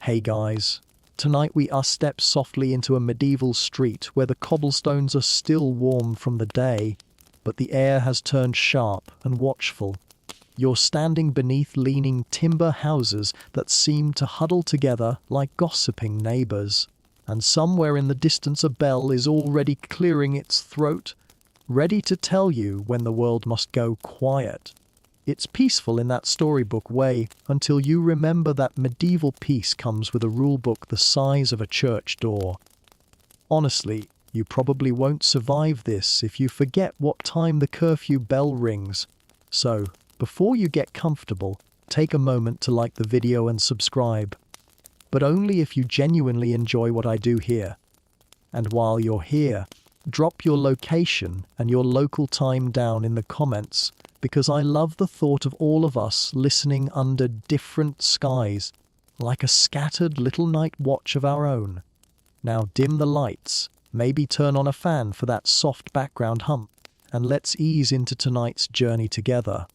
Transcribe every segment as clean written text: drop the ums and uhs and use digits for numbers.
Hey guys, tonight we step softly into a medieval street where the cobblestones are still warm from the day, but the air has turned sharp and watchful. You're standing beneath leaning timber houses that seem to huddle together like gossiping neighbors, and somewhere in the distance a bell is already clearing its throat, ready to tell you when the world must go quiet. It's peaceful in that storybook way until you remember that medieval peace comes with a rulebook the size of a church door. Honestly, you probably won't survive this if you forget what time the curfew bell rings. So, before you get comfortable, take a moment to like the video and subscribe. But only if you genuinely enjoy what I do here. And while you're here, drop your location and your local time down in the comments, because I love the thought of all of us listening under different skies, like a scattered little night watch of our own. Now dim the lights, maybe turn on a fan for that soft background hum, and let's ease into tonight's journey together.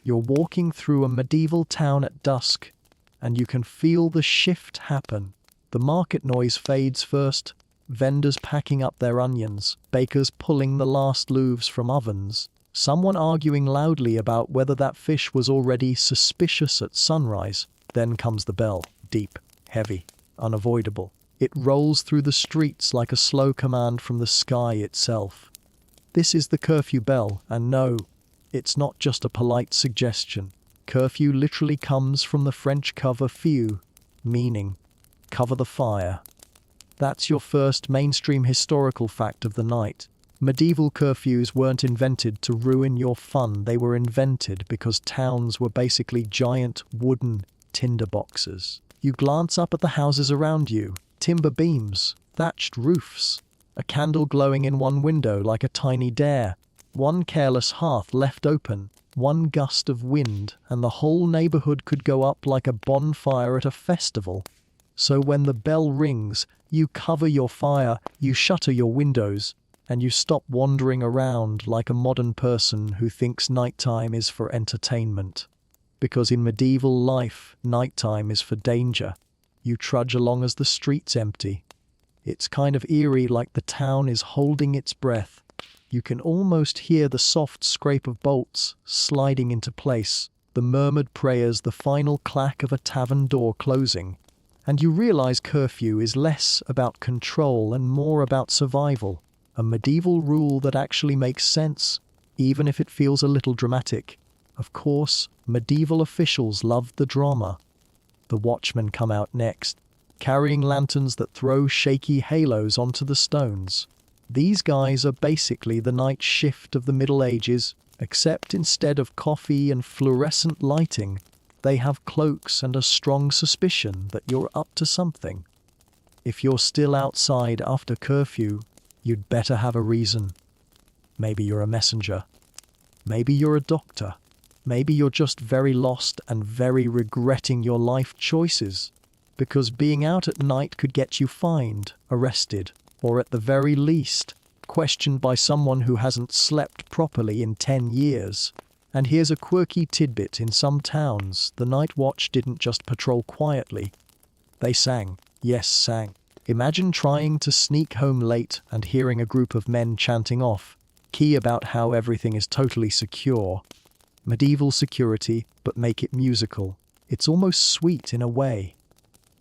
You're walking through a medieval town at dusk, and you can feel the shift happen. The market noise fades first, vendors packing up their onions, bakers pulling the last loaves from ovens, someone arguing loudly about whether that fish was already suspicious at sunrise. Then comes the bell, deep, heavy, unavoidable. It rolls through the streets like a slow command from the sky itself. This is the curfew bell, and no, it's not just a polite suggestion. Curfew literally comes from the French cover feu, meaning cover the fire. That's your first mainstream historical fact of the night. Medieval curfews weren't invented to ruin your fun, they were invented because towns were basically giant wooden tinderboxes. You glance up at the houses around you, timber beams, thatched roofs, a candle glowing in one window like a tiny dare, one careless hearth left open, one gust of wind, and the whole neighborhood could go up like a bonfire at a festival. So when the bell rings, you cover your fire, you shutter your windows, and you stop wandering around like a modern person who thinks nighttime is for entertainment. Because in medieval life, nighttime is for danger. You trudge along as the street's empty. It's kind of eerie, like the town is holding its breath. You can almost hear the soft scrape of bolts sliding into place, the murmured prayers, the final clack of a tavern door closing. And you realize curfew is less about control and more about survival. A medieval rule that actually makes sense, even if it feels a little dramatic. Of course, medieval officials loved the drama. The watchmen come out next, carrying lanterns that throw shaky halos onto the stones. These guys are basically the night shift of the Middle Ages, except instead of coffee and fluorescent lighting, they have cloaks and a strong suspicion that you're up to something. If you're still outside after curfew, you'd better have a reason. Maybe you're a messenger. Maybe you're a doctor. Maybe you're just very lost and very regretting your life choices. Because being out at night could get you fined, arrested, or at the very least, questioned by someone who hasn't slept properly in 10 years. And here's a quirky tidbit: in some towns, the night watch didn't just patrol quietly. They sang. Yes, sang. Imagine trying to sneak home late and hearing a group of men chanting off key about how everything is totally secure. Medieval security, but make it musical. It's almost sweet in a way,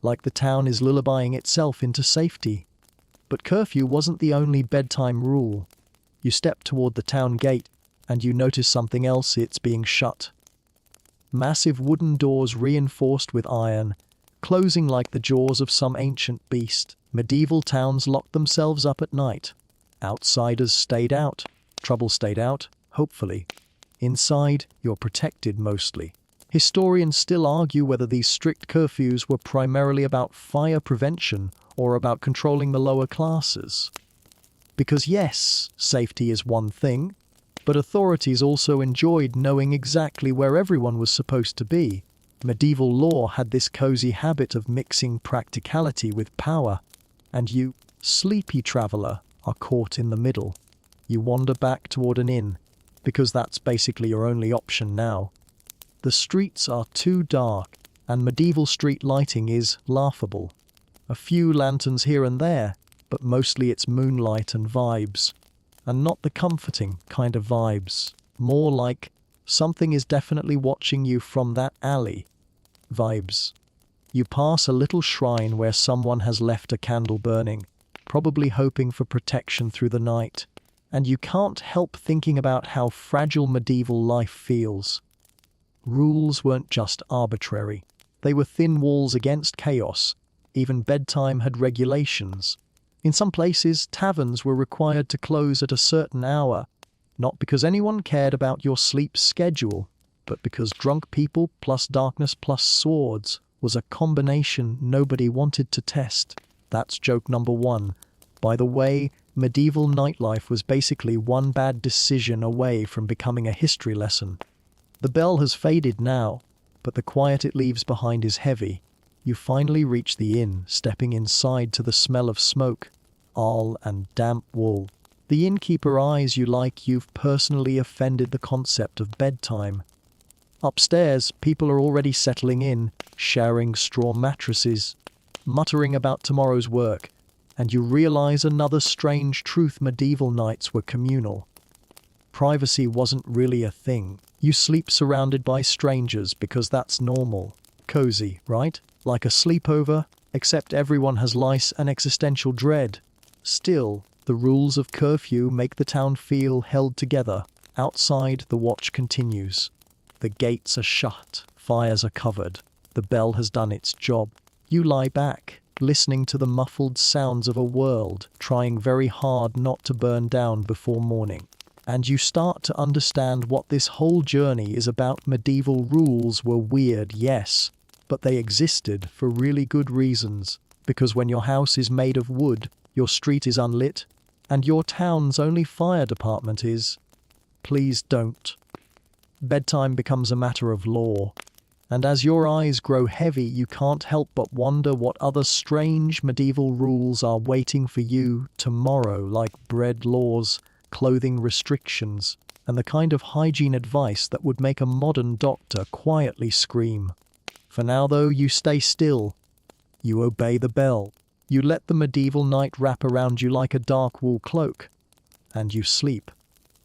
like the town is lullabying itself into safety. But curfew wasn't the only bedtime rule. You step toward the town gate, and you notice something else: it's being shut. Massive wooden doors reinforced with iron, closing like the jaws of some ancient beast. Medieval towns locked themselves up at night. Outsiders stayed out. Trouble stayed out, hopefully. Inside, you're protected mostly. Historians still argue whether these strict curfews were primarily about fire prevention or about controlling the lower classes. Because yes, safety is one thing, but authorities also enjoyed knowing exactly where everyone was supposed to be. Medieval law had this cozy habit of mixing practicality with power, and you, sleepy traveler, are caught in the middle. You wander back toward an inn, because that's basically your only option now. The streets are too dark, and medieval street lighting is laughable. A few lanterns here and there, but mostly it's moonlight and vibes. And not the comforting kind of vibes. More like, something is definitely watching you from that alley vibes. You pass a little shrine where someone has left a candle burning, probably hoping for protection through the night. And you can't help thinking about how fragile medieval life feels. Rules weren't just arbitrary. They were thin walls against chaos. Even bedtime had regulations. In some places, taverns were required to close at a certain hour, not because anyone cared about your sleep schedule, but because drunk people plus darkness plus swords was a combination nobody wanted to test. That's joke number one. By the way, medieval nightlife was basically one bad decision away from becoming a history lesson. The bell has faded now, but the quiet it leaves behind is heavy. You finally reach the inn, stepping inside to the smell of smoke, ale and damp wool. The innkeeper eyes you like you've personally offended the concept of bedtime. Upstairs, people are already settling in, sharing straw mattresses, muttering about tomorrow's work, and you realize another strange truth: medieval nights were communal. Privacy wasn't really a thing. You sleep surrounded by strangers because that's normal. Cozy, right? Like a sleepover, except everyone has lice and existential dread. Still, the rules of curfew make the town feel held together. Outside, the watch continues. The gates are shut, fires are covered. The bell has done its job. You lie back, listening to the muffled sounds of a world trying very hard not to burn down before morning. And you start to understand what this whole journey is about. Medieval rules were weird, yes, but they existed for really good reasons. Because when your house is made of wood, your street is unlit, and your town's only fire department is, please don't. Bedtime becomes a matter of law. And as your eyes grow heavy, you can't help but wonder what other strange medieval rules are waiting for you tomorrow, like bread laws, clothing restrictions, and the kind of hygiene advice that would make a modern doctor quietly scream. For now, though, you stay still. You obey the bell. You let the medieval night wrap around you like a dark wool cloak. And you sleep.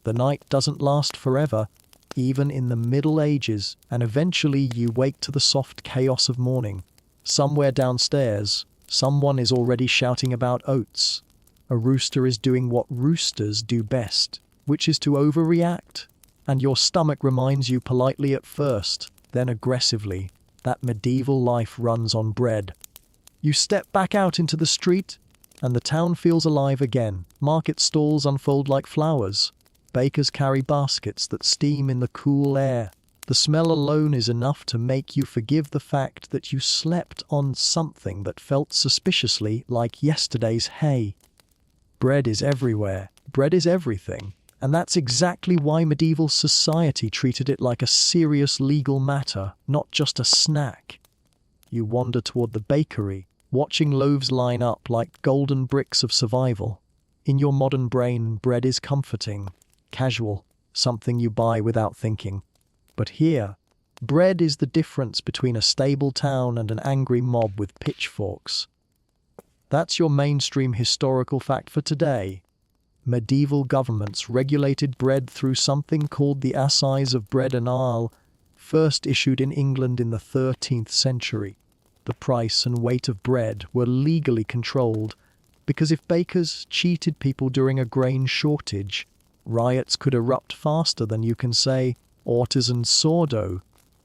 The night doesn't last forever, even in the Middle Ages, and eventually you wake to the soft chaos of morning. Somewhere downstairs, someone is already shouting about oats. A rooster is doing what roosters do best, which is to overreact. And your stomach reminds you politely at first, then aggressively, that medieval life runs on bread. You step back out into the street, and the town feels alive again. Market stalls unfold like flowers. Bakers carry baskets that steam in the cool air. The smell alone is enough to make you forgive the fact that you slept on something that felt suspiciously like yesterday's hay. Bread is everywhere. Bread is everything. And that's exactly why medieval society treated it like a serious legal matter, not just a snack. You wander toward the bakery, watching loaves line up like golden bricks of survival. In your modern brain, bread is comforting, casual, something you buy without thinking. But here, bread is the difference between a stable town and an angry mob with pitchforks. That's your mainstream historical fact for today. Medieval governments regulated bread through something called the Assize of Bread and Ale, first issued in England in the 13th century. The price and weight of bread were legally controlled, because if bakers cheated people during a grain shortage, riots could erupt faster than you can say artisan sourdough.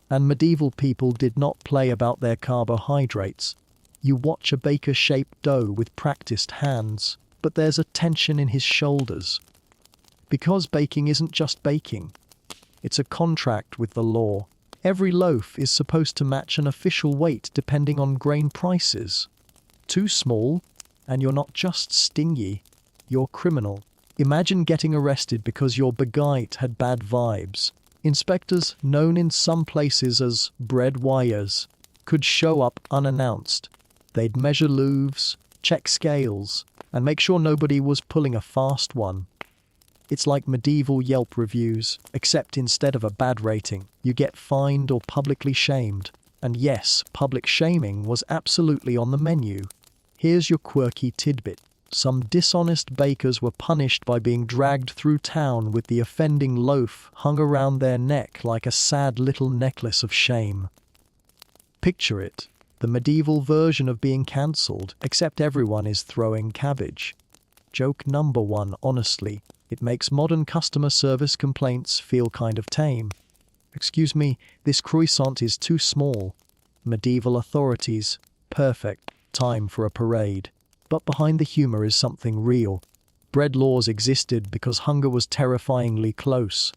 And medieval people did not play about their carbohydrates. You watch a baker shape dough with practiced hands, but there's a tension in his shoulders. Because baking isn't just baking. It's a contract with the law. Every loaf is supposed to match an official weight depending on grain prices. Too small, and you're not just stingy, you're criminal. Imagine getting arrested because your baguette had bad vibes. Inspectors, known in some places as bread wires, could show up unannounced. They'd measure loaves, check scales, and make sure nobody was pulling a fast one. It's like medieval Yelp reviews, except instead of a bad rating, you get fined or publicly shamed. And yes, public shaming was absolutely on the menu. Here's your quirky tidbit. Some dishonest bakers were punished by being dragged through town with the offending loaf hung around their neck like a sad little necklace of shame. Picture it, the medieval version of being cancelled, except everyone is throwing cabbage. Joke number 1, honestly, it makes modern customer service complaints feel kind of tame. Excuse me, this croissant is too small. Medieval authorities, perfect, time for a parade. But behind the humor is something real. Bread laws existed because hunger was terrifyingly close.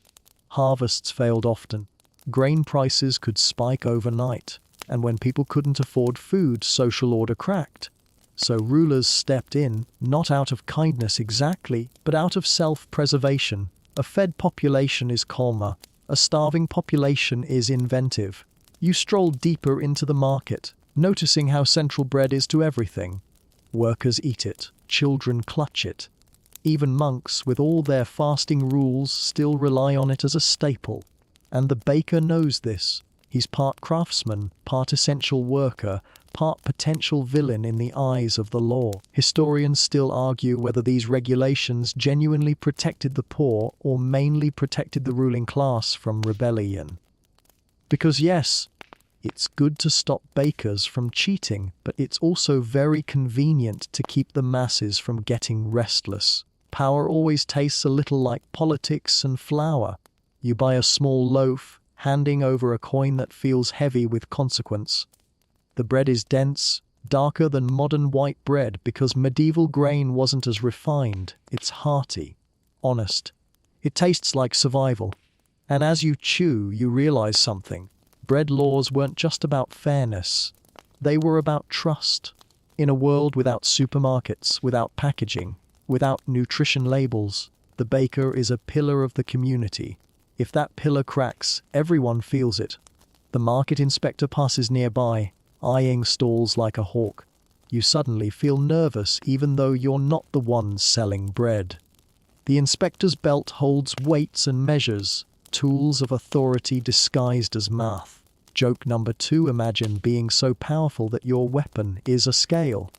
Harvests failed often. Grain prices could spike overnight. And when people couldn't afford food, social order cracked. So rulers stepped in, not out of kindness exactly, but out of self-preservation. A fed population is calmer. A starving population is inventive. You stroll deeper into the market, noticing how central bread is to everything. Workers eat it, children clutch it. Even monks, with all their fasting rules, still rely on it as a staple. And the baker knows this. He's part craftsman, part essential worker, part potential villain in the eyes of the law. Historians still argue whether these regulations genuinely protected the poor or mainly protected the ruling class from rebellion. Because yes, it's good to stop bakers from cheating, but it's also very convenient to keep the masses from getting restless. Power always tastes a little like politics and flour. You buy a small loaf, handing over a coin that feels heavy with consequence. The bread is dense, darker than modern white bread because medieval grain wasn't as refined. It's hearty, honest. It tastes like survival. And as you chew, you realize something. Bread laws weren't just about fairness. They were about trust. In a world without supermarkets, without packaging, without nutrition labels, the baker is a pillar of the community. If that pillar cracks, everyone feels it. The market inspector passes nearby, eyeing stalls like a hawk. You suddenly feel nervous even though you're not the one selling bread. The inspector's belt holds weights and measures, tools of authority disguised as math. Joke number 2, imagine being so powerful that your weapon is a scale.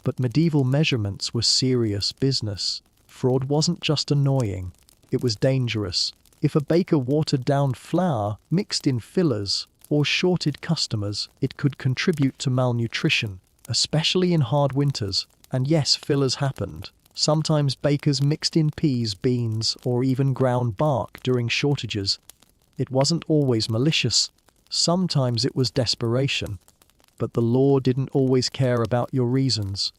But medieval measurements were serious business. Fraud wasn't just annoying, it was dangerous. If a baker watered down flour, mixed in fillers, or shorted customers, it could contribute to malnutrition, especially in hard winters. And yes, fillers happened. Sometimes bakers mixed in peas, beans, or even ground bark during shortages. It wasn't always malicious. Sometimes it was desperation. But the law didn't always care about your reasons.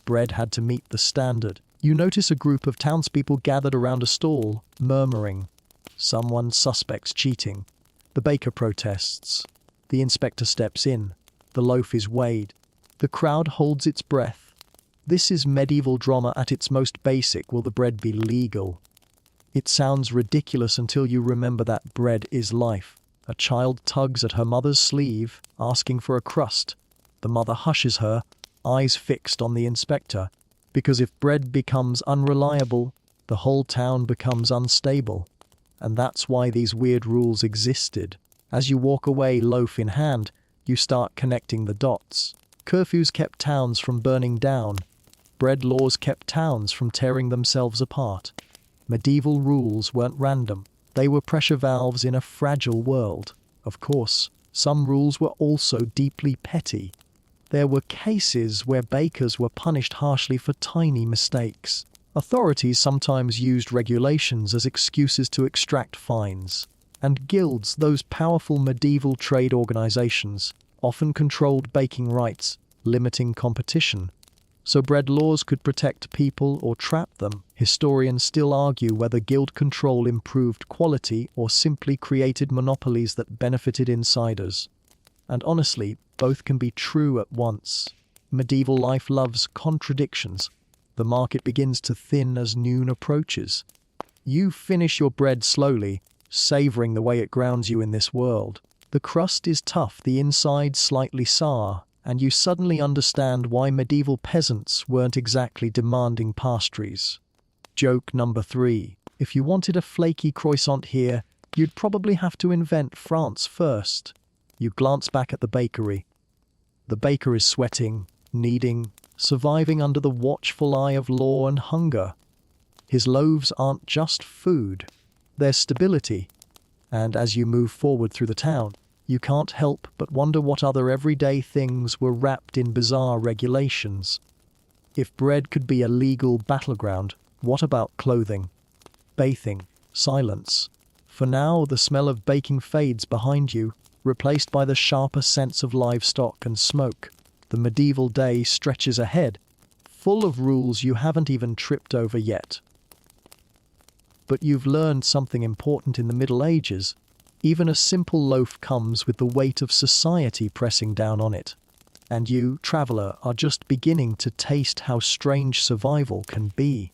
Bread had to meet the standard. You notice a group of townspeople gathered around a stall, murmuring. Someone suspects cheating. The baker protests. The inspector steps in. The loaf is weighed. The crowd holds its breath. This is medieval drama at its most basic. Will the bread be legal? It sounds ridiculous until you remember that bread is life. A child tugs at her mother's sleeve, asking for a crust. The mother hushes her, eyes fixed on the inspector. Because if bread becomes unreliable, the whole town becomes unstable. And that's why these weird rules existed. As you walk away, loaf in hand, you start connecting the dots. Curfews kept towns from burning down. Bread laws kept towns from tearing themselves apart. Medieval rules weren't random. They were pressure valves in a fragile world. Of course, some rules were also deeply petty. There were cases where bakers were punished harshly for tiny mistakes. Authorities sometimes used regulations as excuses to extract fines. And guilds, those powerful medieval trade organizations, often controlled baking rights, limiting competition. So bread laws could protect people or trap them. Historians still argue whether guild control improved quality or simply created monopolies that benefited insiders. And honestly, both can be true at once. Medieval life loves contradictions. The market begins to thin as noon approaches. You finish your bread slowly, savoring the way it grounds you in this world. The crust is tough, the inside slightly sour, and you suddenly understand why medieval peasants weren't exactly demanding pastries. Joke number 3. If you wanted a flaky croissant here, you'd probably have to invent France first. You glance back at the bakery. The baker is sweating, kneading, surviving under the watchful eye of law and hunger. His loaves aren't just food, they're stability. And as you move forward through the town, you can't help but wonder what other everyday things were wrapped in bizarre regulations. If bread could be a legal battleground, what about clothing? Bathing, silence. For now, the smell of baking fades behind you, replaced by the sharper sense of livestock and smoke. The medieval day stretches ahead, full of rules you haven't even tripped over yet. But you've learned something important in the Middle Ages. Even a simple loaf comes with the weight of society pressing down on it. And you, traveler, are just beginning to taste how strange survival can be.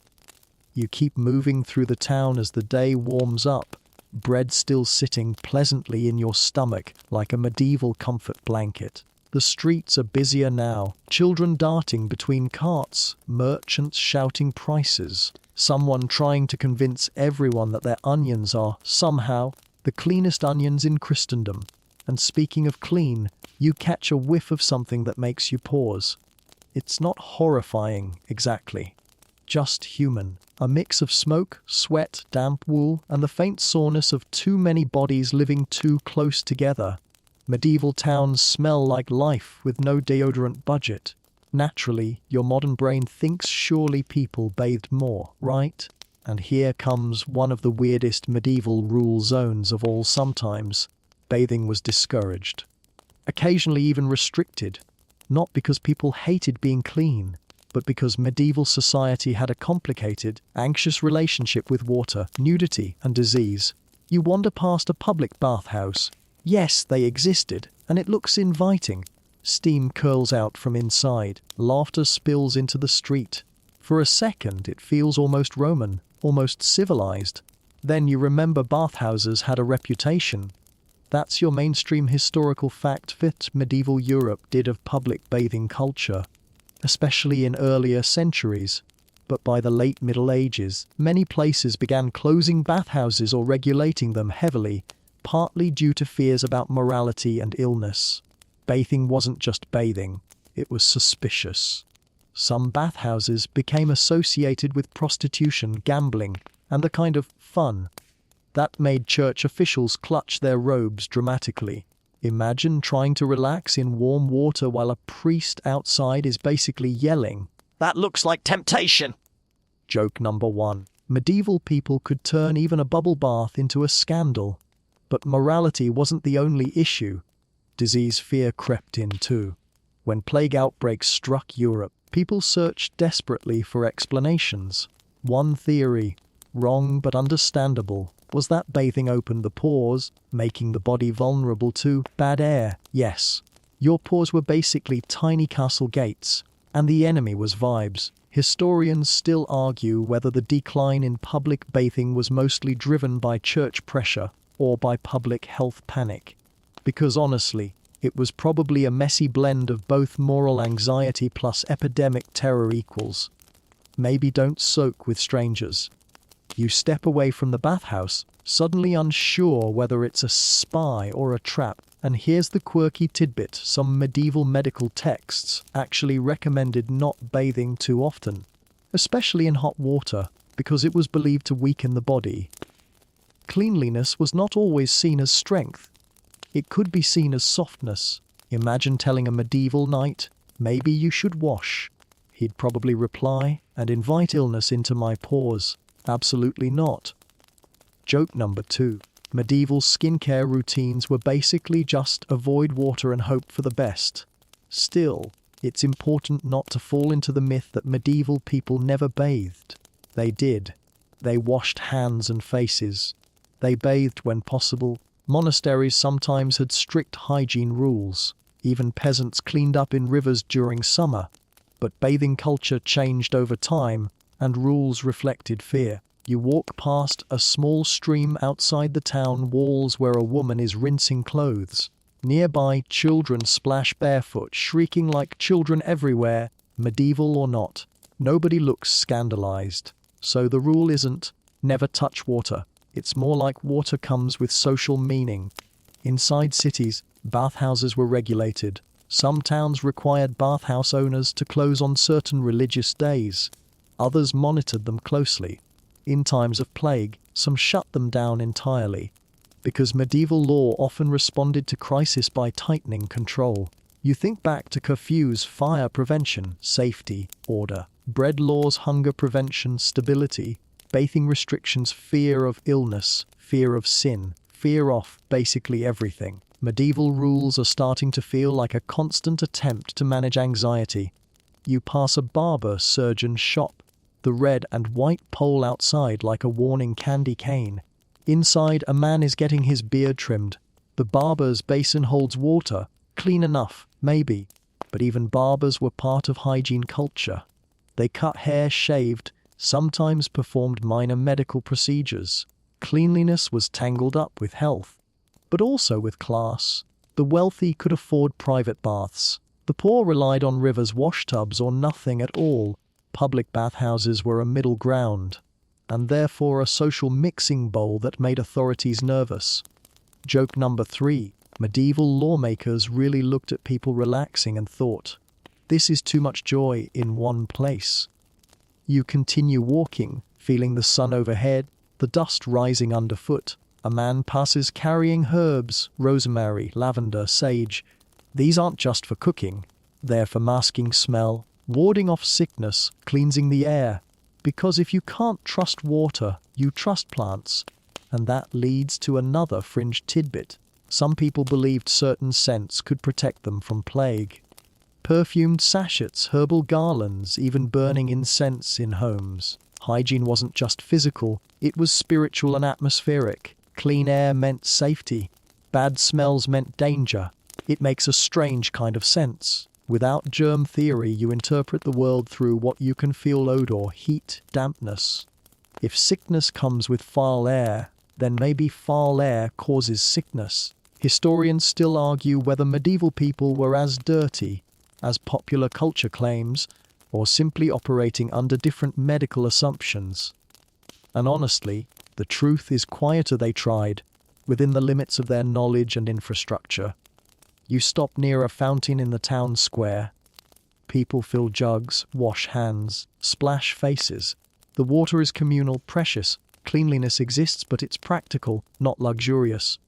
You keep moving through the town as the day warms up, bread still sitting pleasantly in your stomach like a medieval comfort blanket. The streets are busier now, children darting between carts, merchants shouting prices, someone trying to convince everyone that their onions are, somehow, the cleanest onions in Christendom. And speaking of clean, you catch a whiff of something that makes you pause. It's not horrifying, exactly. Just human. A mix of smoke, sweat, damp wool, and the faint soreness of too many bodies living too close together. Medieval towns smell like life with no deodorant budget. Naturally, your modern brain thinks surely people bathed more, right? And here comes one of the weirdest medieval rule zones of all. Sometimes, bathing was discouraged. Occasionally even restricted. Not because people hated being clean, but because medieval society had a complicated, anxious relationship with water, nudity, and disease. You wander past a public bathhouse. Yes, they existed, and it looks inviting. Steam curls out from inside, laughter spills into the street. For a second, it feels almost Roman, almost civilized. Then you remember bathhouses had a reputation. That's your mainstream historical fact that medieval Europe did of public bathing culture, especially in earlier centuries. But by the late Middle Ages, many places began closing bathhouses or regulating them heavily, partly due to fears about morality and illness. Bathing wasn't just bathing, it was suspicious. Some bathhouses became associated with prostitution, gambling, and the kind of fun that made church officials clutch their robes dramatically. Imagine trying to relax in warm water while a priest outside is basically yelling, "That looks like temptation!" Joke number 1. Medieval people could turn even a bubble bath into a scandal. But morality wasn't the only issue. Disease fear crept in too. When plague outbreaks struck Europe, people searched desperately for explanations. One theory, wrong but understandable, was that bathing opened the pores, making the body vulnerable to bad air. Yes, your pores were basically tiny castle gates, and the enemy was vibes. Historians still argue whether the decline in public bathing was mostly driven by church pressure or by public health panic. Because honestly, it was probably a messy blend of both moral anxiety plus epidemic terror equals. Maybe don't soak with strangers. You step away from the bathhouse, suddenly unsure whether it's a spy or a trap. And here's the quirky tidbit: some medieval medical texts actually recommended not bathing too often, especially in hot water, because it was believed to weaken the body. Cleanliness was not always seen as strength. It could be seen as softness. Imagine telling a medieval knight, "Maybe you should wash." He'd probably reply, "And invite illness into my pores." Absolutely not. Joke number 2. Medieval skincare routines were basically just avoid water and hope for the best. Still, it's important not to fall into the myth that medieval people never bathed. They did. They washed hands and faces. They bathed when possible. Monasteries sometimes had strict hygiene rules. Even peasants cleaned up in rivers during summer. But bathing culture changed over time, and rules reflected fear. You walk past a small stream outside the town walls where a woman is rinsing clothes. Nearby, children splash barefoot, shrieking like children everywhere. Medieval or not, nobody looks scandalized. So the rule isn't, never touch water. It's more like water comes with social meaning. Inside cities, Bathhouses were regulated. Some towns required bathhouse owners to close on certain religious days. Others monitored them closely. In times of plague, some shut them down entirely. Because medieval law often responded to crisis by tightening control. You think back to curfews, fire prevention, safety, order. Bread laws, hunger prevention, stability. Bathing restrictions, fear of illness, fear of sin, fear of basically everything. Medieval rules are starting to feel like a constant attempt to manage anxiety. You pass a barber, surgeon shop. The red and white pole outside like a warning candy cane. Inside, a man is getting his beard trimmed. The barber's basin holds water. Clean enough, maybe. But even barbers were part of hygiene culture. They cut hair, shaved, sometimes performed minor medical procedures. Cleanliness was tangled up with health, but also with class. The wealthy could afford private baths. The poor relied on rivers, washtubs, or nothing at all. Public bathhouses were a middle ground, and therefore a social mixing bowl that made authorities nervous. Joke number 3. Medieval lawmakers really looked at people relaxing and thought, this is too much joy in one place. You continue walking, feeling the sun overhead, the dust rising underfoot. A man passes carrying herbs, rosemary, lavender, sage. These aren't just for cooking. They're for masking smell, warding off sickness, cleansing the air. Because if you can't trust water, you trust plants. And that leads to another fringe tidbit. Some people believed certain scents could protect them from plague. Perfumed sachets, herbal garlands, even burning incense in homes. Hygiene wasn't just physical, it was spiritual and atmospheric. Clean air meant safety. Bad smells meant danger. It makes a strange kind of sense. Without germ theory, you interpret the world through what you can feel: odor, heat, dampness. If sickness comes with foul air, then maybe foul air causes sickness. Historians still argue whether medieval people were as dirty as popular culture claims, or simply operating under different medical assumptions. And honestly, the truth is quieter. They tried, within the limits of their knowledge and infrastructure. You stop near a fountain in the town square. People fill jugs, wash hands, splash faces. The water is communal, precious. Cleanliness exists, but it's practical, not luxurious.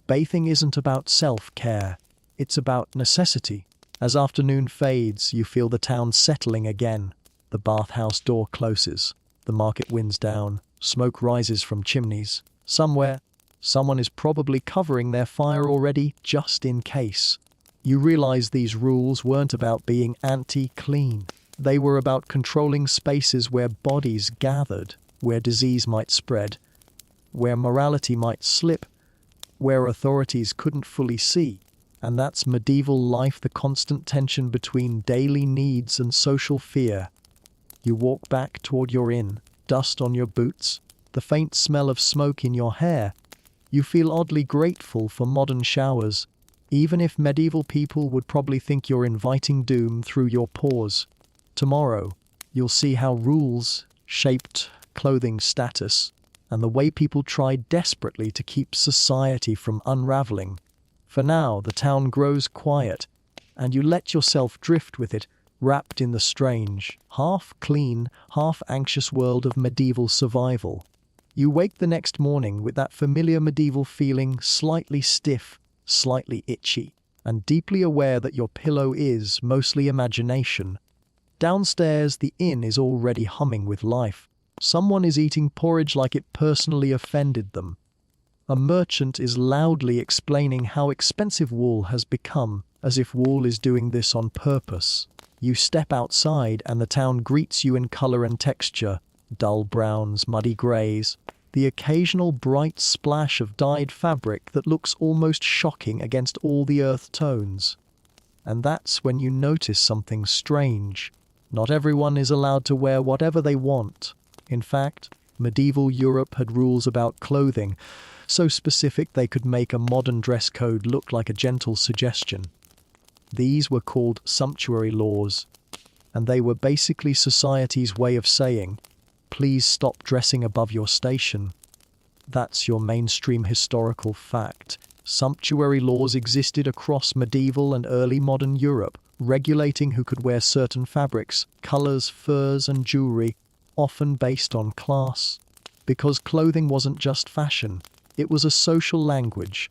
Bathing isn't about self-care. It's about necessity. As afternoon fades, you feel the town settling again. The bathhouse door closes. The market winds down. Smoke rises from chimneys. Somewhere, someone is probably covering their fire already, just in case. You realize these rules weren't about being anti-clean. They were about controlling spaces where bodies gathered, where disease might spread, where morality might slip, where authorities couldn't fully see. And that's medieval life, the constant tension between daily needs and social fear. You walk back toward your inn, dust on your boots, the faint smell of smoke in your hair. You feel oddly grateful for modern showers, even if medieval people would probably think you're inviting doom through your pores. Tomorrow, you'll see how rules shaped clothing status and the way people tried desperately to keep society from unraveling. For now, the town grows quiet, and you let yourself drift with it, wrapped in the strange, half-clean, half-anxious world of medieval survival. You wake the next morning with that familiar medieval feeling, slightly stiff, slightly itchy, and deeply aware that your pillow is mostly imagination. Downstairs, the inn is already humming with life. Someone is eating porridge like it personally offended them. A merchant is loudly explaining how expensive wool has become, as if wool is doing this on purpose. You step outside and the town greets you in color and texture. Dull browns, muddy grays, the occasional bright splash of dyed fabric that looks almost shocking against all the earth tones. And that's when you notice something strange. Not everyone is allowed to wear whatever they want. In fact, medieval Europe had rules about clothing, so specific they could make a modern dress code look like a gentle suggestion. These were called sumptuary laws, and they were basically society's way of saying, please stop dressing above your station. That's your mainstream historical fact. Sumptuary laws existed across medieval and early modern Europe, regulating who could wear certain fabrics, colors, furs, and jewelry, often based on class. Because clothing wasn't just fashion, it was a social language.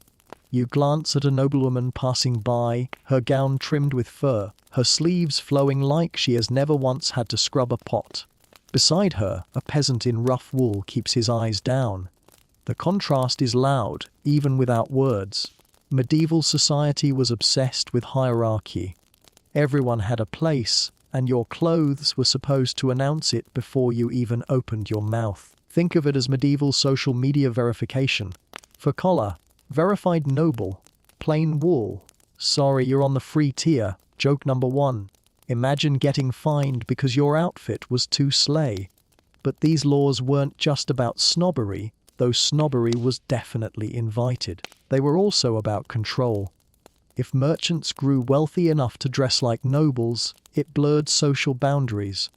You glance at a noblewoman passing by, her gown trimmed with fur, her sleeves flowing like she has never once had to scrub a pot. Beside her, a peasant in rough wool keeps his eyes down. The contrast is loud, even without words. Medieval society was obsessed with hierarchy. Everyone had a place, and your clothes were supposed to announce it before you even opened your mouth. Think of it as medieval social media verification. For collar, verified noble. Plain wool, sorry you're on the free tier. Joke number 1. Imagine getting fined because your outfit was too slay. But these laws weren't just about snobbery, though snobbery was definitely invited. They were also about control. If merchants grew wealthy enough to dress like nobles, it blurred social boundaries.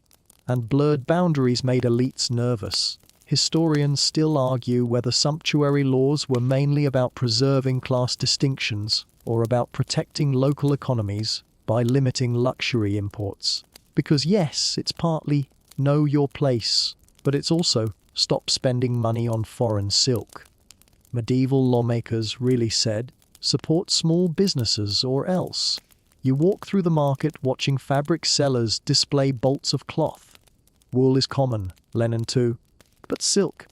And blurred boundaries made elites nervous. Historians still argue whether sumptuary laws were mainly about preserving class distinctions or about protecting local economies by limiting luxury imports. Because yes, it's partly know your place, but it's also stop spending money on foreign silk. Medieval lawmakers really said, support small businesses or else. You walk through the market watching fabric sellers display bolts of cloth. Wool is common, linen too. But silk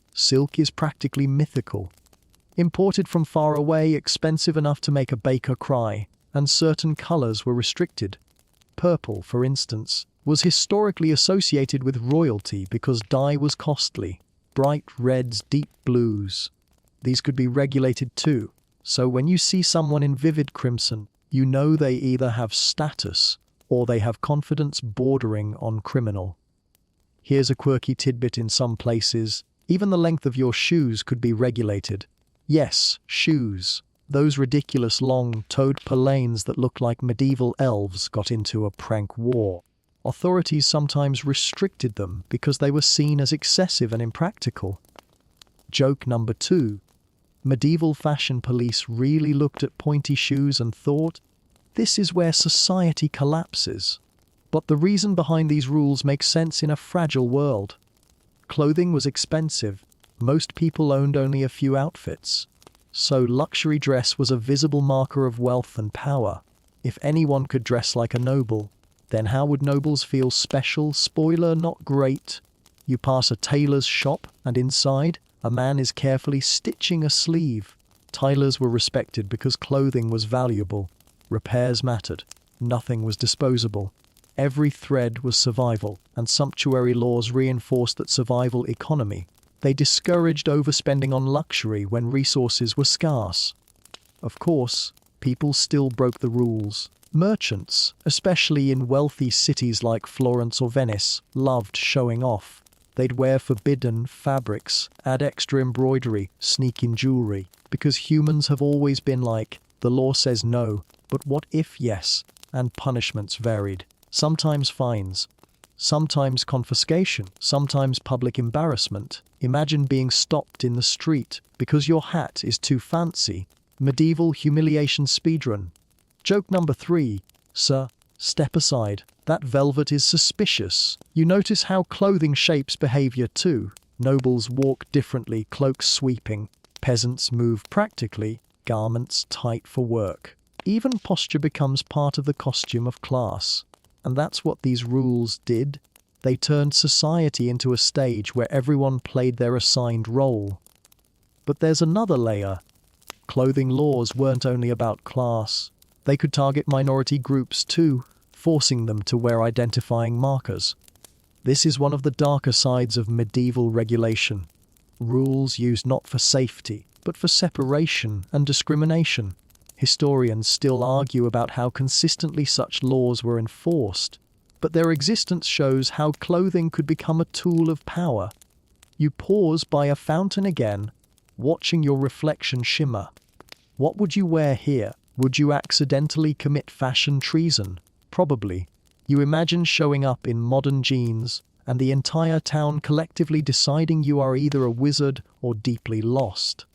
is practically mythical. Imported from far away, expensive enough to make a baker cry, and certain colors were restricted. Purple, for instance, was historically associated with royalty because dye was costly. Bright reds, deep blues. These could be regulated too, so when you see someone in vivid crimson, you know they either have status or they have confidence bordering on criminal. Here's a quirky tidbit: in some places, even the length of your shoes could be regulated. Yes, shoes. Those ridiculous long-toed palanes that look like medieval elves got into a prank war. Authorities sometimes restricted them because they were seen as excessive and impractical. Joke number 2. Medieval fashion police really looked at pointy shoes and thought, this is where society collapses. But the reason behind these rules makes sense in a fragile world. Clothing was expensive. Most people owned only a few outfits. So luxury dress was a visible marker of wealth and power. If anyone could dress like a noble, then how would nobles feel special? Spoiler, not great. You pass a tailor's shop, and inside, a man is carefully stitching a sleeve. Tailors were respected because clothing was valuable. Repairs mattered. Nothing was disposable. Every thread was survival, and sumptuary laws reinforced that survival economy. They discouraged overspending on luxury when resources were scarce. Of course, people still broke the rules. Merchants, especially in wealthy cities like Florence or Venice, loved showing off. They'd wear forbidden fabrics, add extra embroidery, sneak in jewelry, because humans have always been like, the law says no, but what if yes? And punishments varied. Sometimes fines, sometimes confiscation, sometimes public embarrassment. Imagine being stopped in the street because your hat is too fancy. Medieval humiliation speedrun. Joke number 3. Sir, step aside. That velvet is suspicious. You notice how clothing shapes behavior too. Nobles walk differently, cloaks sweeping. Peasants move practically, garments tight for work. Even posture becomes part of the costume of class. And that's what these rules did. They turned society into a stage where everyone played their assigned role. But there's another layer. Clothing laws weren't only about class. They could target minority groups too, forcing them to wear identifying markers. This is one of the darker sides of medieval regulation. Rules used not for safety, but for separation and discrimination. Historians still argue about how consistently such laws were enforced, but their existence shows how clothing could become a tool of power. You pause by a fountain again, watching your reflection shimmer. What would you wear here? Would you accidentally commit fashion treason? Probably. You imagine showing up in modern jeans, and the entire town collectively deciding you are either a wizard or deeply lost.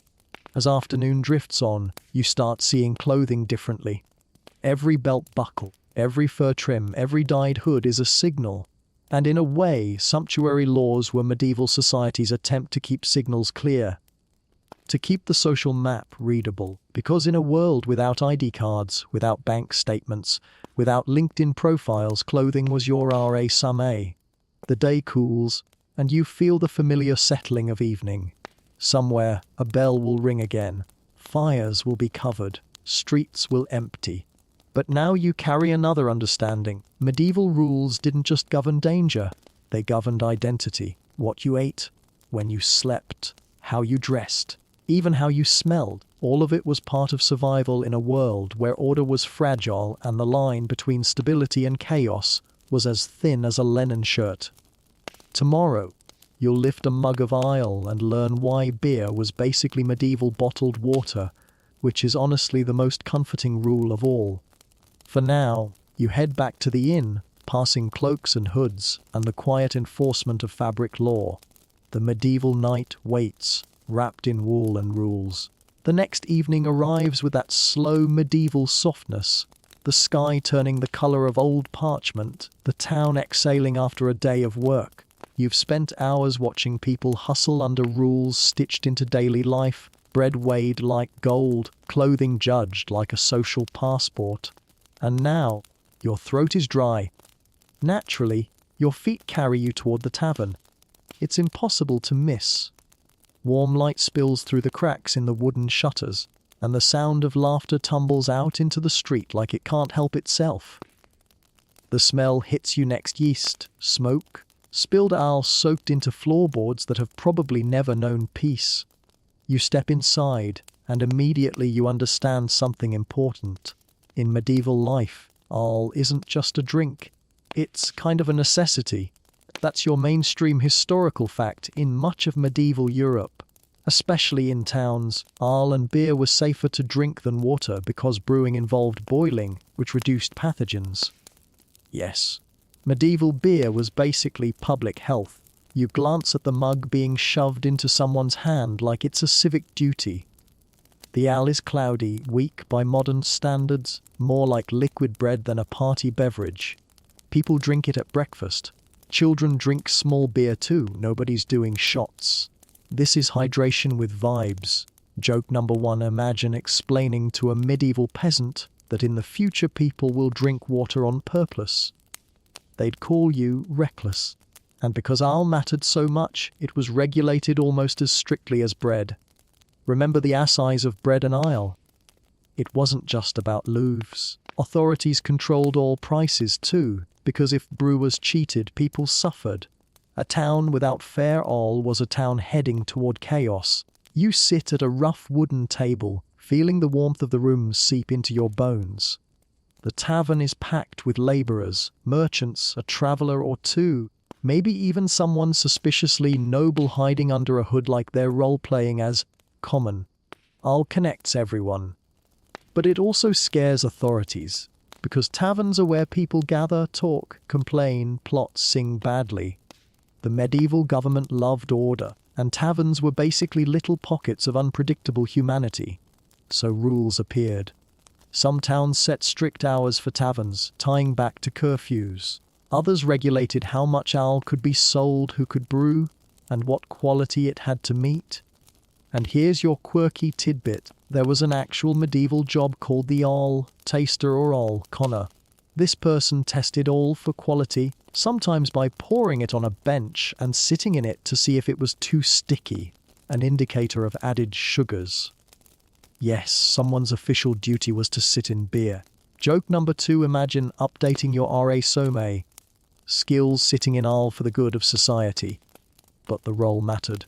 As afternoon drifts on, you start seeing clothing differently. Every belt buckle, every fur trim, every dyed hood is a signal. And in a way, sumptuary laws were medieval society's attempt to keep signals clear, to keep the social map readable, because in a world without ID cards, without bank statements, without LinkedIn profiles, clothing was your RA. The day cools, and you feel the familiar settling of evening. Somewhere, a bell will ring again. Fires will be covered. Streets will empty. But now you carry another understanding. Medieval rules didn't just govern danger. They governed identity. What you ate, when you slept, how you dressed, even how you smelled. All of it was part of survival in a world where order was fragile and the line between stability and chaos was as thin as a linen shirt. Tomorrow, you'll lift a mug of ale and learn why beer was basically medieval bottled water, which is honestly the most comforting rule of all. For now, you head back to the inn, passing cloaks and hoods and the quiet enforcement of fabric law. The medieval night waits, wrapped in wool and rules. The next evening arrives with that slow medieval softness, the sky turning the color of old parchment, the town exhaling after a day of work. You've spent hours watching people hustle under rules stitched into daily life, bread weighed like gold, clothing judged like a social passport. And now, your throat is dry. Naturally, your feet carry you toward the tavern. It's impossible to miss. Warm light spills through the cracks in the wooden shutters, and the sound of laughter tumbles out into the street like it can't help itself. The smell hits you next: yeast, smoke, spilled ale soaked into floorboards that have probably never known peace. You step inside, and immediately you understand something important. In medieval life, ale isn't just a drink. It's kind of a necessity. That's your mainstream historical fact in much of medieval Europe. Especially in towns, ale and beer were safer to drink than water because brewing involved boiling, which reduced pathogens. Yes, medieval beer was basically public health. You glance at the mug being shoved into someone's hand like it's a civic duty. The ale is cloudy, weak by modern standards, more like liquid bread than a party beverage. People drink it at breakfast. Children drink small beer too, nobody's doing shots. This is hydration with vibes. Joke number 1, imagine explaining to a medieval peasant that in the future people will drink water on purpose. They'd call you reckless. And because ale mattered so much, it was regulated almost as strictly as bread. Remember the assize of bread and ale? It wasn't just about loaves. Authorities controlled all prices too, because if brewers cheated, people suffered. A town without fair ale was a town heading toward chaos. You sit at a rough wooden table, feeling the warmth of the room seep into your bones. The tavern is packed with laborers, merchants, a traveler or two, maybe even someone suspiciously noble hiding under a hood like they're role-playing as common. Ale connects everyone. But it also scares authorities, because taverns are where people gather, talk, complain, plot, sing badly. The medieval government loved order, and taverns were basically little pockets of unpredictable humanity. So rules appeared. Some towns set strict hours for taverns, tying back to curfews. Others regulated how much ale could be sold, who could brew, and what quality it had to meet. And here's your quirky tidbit. There was an actual medieval job called the ale taster or ale conner. This person tested ale for quality, sometimes by pouring it on a bench and sitting in it to see if it was too sticky, an indicator of added sugars. Yes, someone's official duty was to sit in beer. Joke number 2, imagine updating your RA. Skills sitting in ale for the good of society. But the role mattered.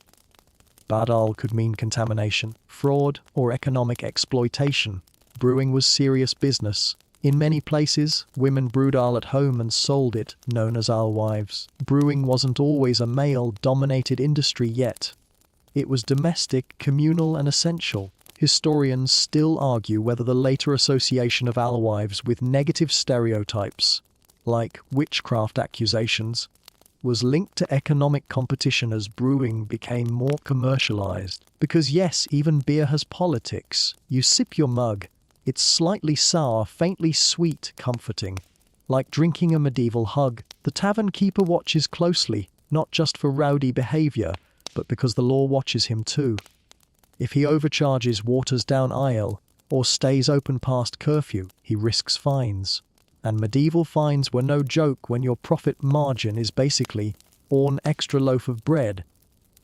Bad ale could mean contamination, fraud, or economic exploitation. Brewing was serious business. In many places, women brewed ale at home and sold it, known as alewives. Brewing wasn't always a male-dominated industry yet. It was domestic, communal, and essential. Historians still argue whether the later association of alewives with negative stereotypes, like witchcraft accusations, was linked to economic competition as brewing became more commercialized. Because yes, even beer has politics. You sip your mug. It's slightly sour, faintly sweet, comforting. Like drinking a medieval hug, the tavern keeper watches closely, not just for rowdy behavior, but because the law watches him too. If he overcharges, waters down ale, or stays open past curfew, he risks fines. And medieval fines were no joke when your profit margin is basically an extra loaf of bread.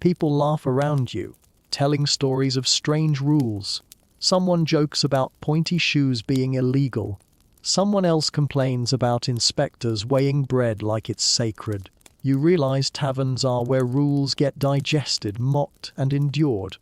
People laugh around you, telling stories of strange rules. Someone jokes about pointy shoes being illegal. Someone else complains about inspectors weighing bread like it's sacred. You realize taverns are where rules get digested, mocked, and endured.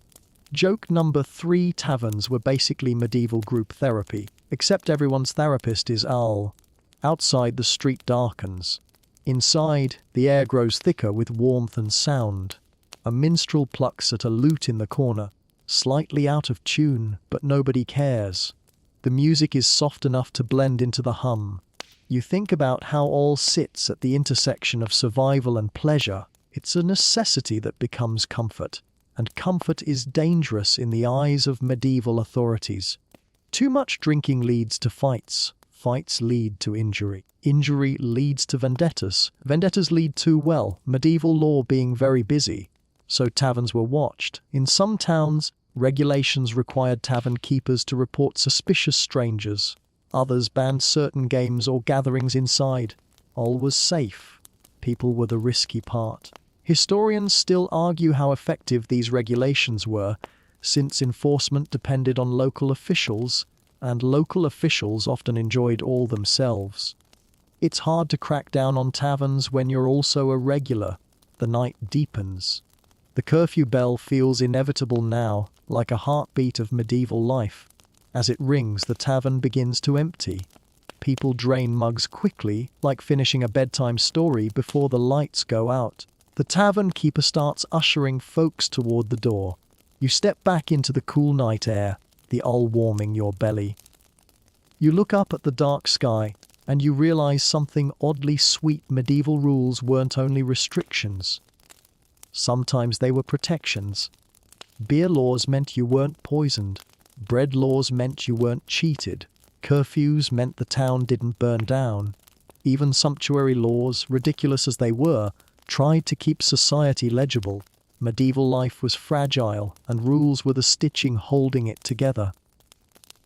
Joke number 3: taverns were basically medieval group therapy, except everyone's therapist is Al. Outside, the street darkens. Inside, the air grows thicker with warmth and sound. A minstrel plucks at a lute in the corner, slightly out of tune, but nobody cares. The music is soft enough to blend into the hum. You think about how all sits at the intersection of survival and pleasure. It's a necessity that becomes comfort. And comfort is dangerous in the eyes of medieval authorities. Too much drinking leads to fights. Fights lead to injury. Injury leads to vendettas. Vendettas lead to, well, medieval law being very busy. So taverns were watched. In some towns, regulations required tavern keepers to report suspicious strangers. Others banned certain games or gatherings inside. All was safe. People were the risky part. Historians still argue how effective these regulations were, since enforcement depended on local officials, and local officials often enjoyed all themselves. It's hard to crack down on taverns when you're also a regular. The night deepens. The curfew bell feels inevitable now, like a heartbeat of medieval life. As it rings, the tavern begins to empty. People drain mugs quickly, like finishing a bedtime story before the lights go out. The tavern keeper starts ushering folks toward the door. You step back into the cool night air, the owl warming your belly. You look up at the dark sky, and you realize something oddly sweet. Medieval rules weren't only restrictions. Sometimes they were protections. Beer laws meant you weren't poisoned. Bread laws meant you weren't cheated. Curfews meant the town didn't burn down. Even sumptuary laws, ridiculous as they were, tried to keep society legible. Medieval life was fragile, and rules were the stitching holding it together.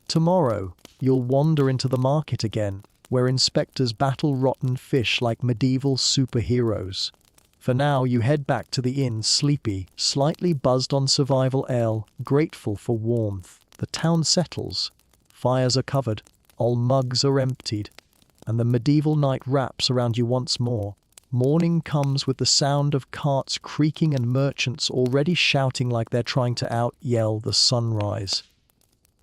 Tomorrow, you'll wander into the market again, where inspectors battle rotten fish like medieval superheroes. For now, you head back to the inn, sleepy, slightly buzzed on survival ale, grateful for warmth. The town settles. Fires are covered, all mugs are emptied, and the medieval night wraps around you once more. Morning comes with the sound of carts creaking and merchants already shouting like they're trying to out-yell the sunrise.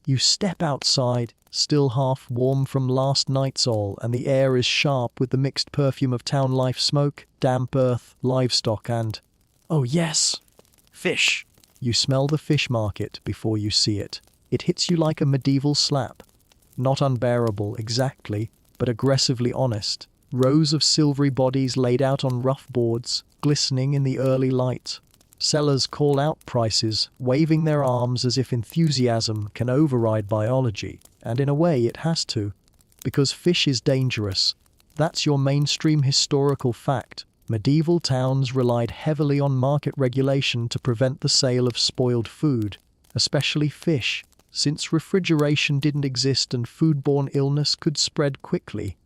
You step outside, still half warm from last night's ale, and the air is sharp with the mixed perfume of town life, smoke, damp earth, livestock, and, oh yes, fish. You smell the fish market before you see it. It hits you like a medieval slap. Not unbearable exactly, but aggressively honest. Rows of silvery bodies laid out on rough boards, glistening in the early light. Sellers call out prices, waving their arms as if enthusiasm can override biology, and in a way it has to. Because fish is dangerous. That's your mainstream historical fact. Medieval towns relied heavily on market regulation to prevent the sale of spoiled food, especially fish, since refrigeration didn't exist and foodborne illness could spread quickly.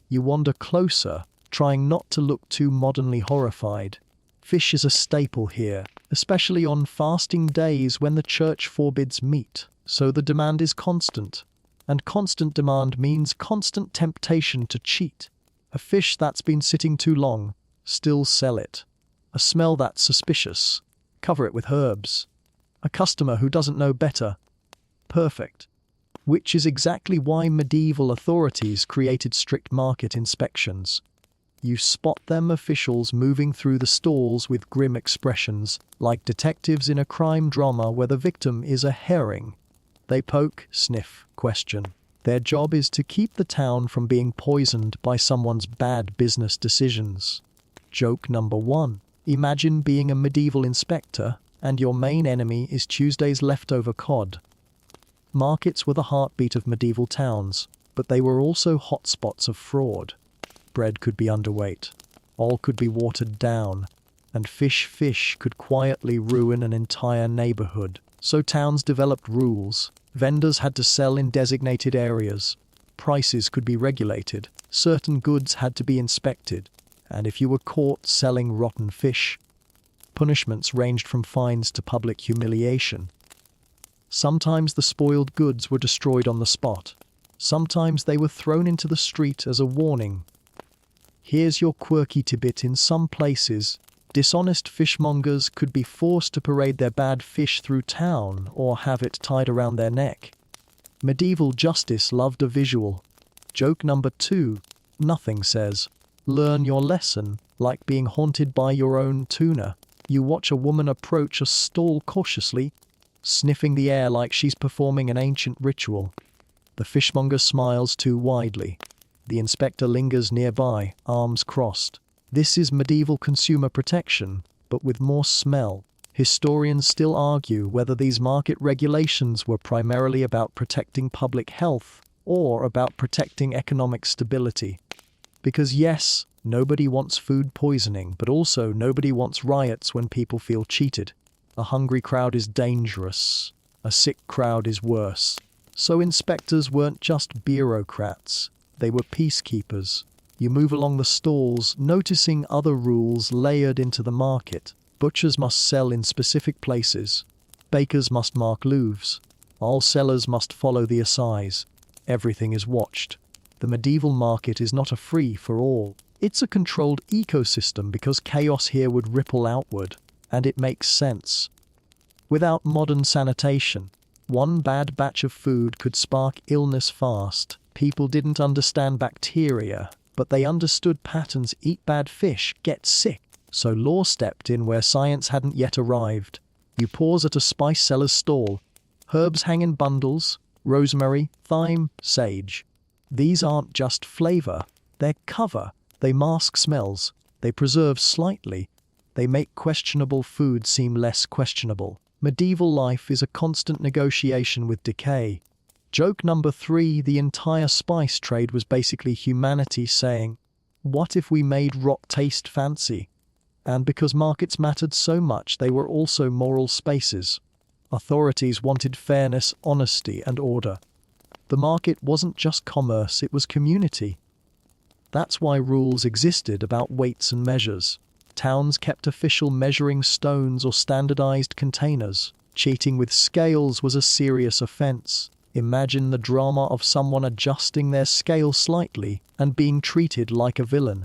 You wander closer, trying not to look too modernly horrified. Fish is a staple here, especially on fasting days when the church forbids meat, so the demand is constant. And constant demand means constant temptation to cheat. A fish that's been sitting too long, still sell it. A smell that's suspicious, cover it with herbs. A customer who doesn't know better, perfect. Which is exactly why medieval authorities created strict market inspections. You spot them officials moving through the stalls with grim expressions, like detectives in a crime drama where the victim is a herring. They poke, sniff, question. Their job is to keep the town from being poisoned by someone's bad business decisions. Joke number 1. Imagine being a medieval inspector and your main enemy is Tuesday's leftover cod. Markets were the heartbeat of medieval towns, but they were also hotspots of fraud. Bread could be underweight, oil could be watered down, and fish could quietly ruin an entire neighborhood. So towns developed rules. Vendors had to sell in designated areas. Prices could be regulated. Certain goods had to be inspected. And if you were caught selling rotten fish, punishments ranged from fines to public humiliation. Sometimes the spoiled goods were destroyed on the spot. Sometimes they were thrown into the street as a warning. Here's your quirky tidbit: in some places, dishonest fishmongers could be forced to parade their bad fish through town or have it tied around their neck. Medieval justice loved a visual. Joke number 2. Nothing says, "Learn your lesson," like being haunted by your own tuna. You watch a woman approach a stall cautiously, sniffing the air like she's performing an ancient ritual. The fishmonger smiles too widely. The inspector lingers nearby, arms crossed. This is medieval consumer protection, but with more smell. Historians still argue whether these market regulations were primarily about protecting public health or about protecting economic stability. Because yes, nobody wants food poisoning, but also nobody wants riots when people feel cheated. A hungry crowd is dangerous. A sick crowd is worse. So inspectors weren't just bureaucrats. They were peacekeepers. You move along the stalls, noticing other rules layered into the market. Butchers must sell in specific places. Bakers must mark loaves. All sellers must follow the assize. Everything is watched. The medieval market is not a free-for-all. It's a controlled ecosystem because chaos here would ripple outward. And it makes sense. Without modern sanitation, one bad batch of food could spark illness fast. People didn't understand bacteria, but they understood patterns: eat bad fish, get sick. So law stepped in where science hadn't yet arrived. You pause at a spice seller's stall. Herbs hang in bundles: rosemary, thyme, sage. These aren't just flavor, they're cover. They mask smells. They preserve slightly. They make questionable food seem less questionable. Medieval life is a constant negotiation with decay. Joke number 3. The entire spice trade was basically humanity saying, "What if we made rot taste fancy?" And because markets mattered so much, they were also moral spaces. Authorities wanted fairness, honesty, and order. The market wasn't just commerce, it was community. That's why rules existed about weights and measures. Towns kept official measuring stones or standardized containers. Cheating with scales was a serious offense. Imagine the drama of someone adjusting their scale slightly and being treated like a villain.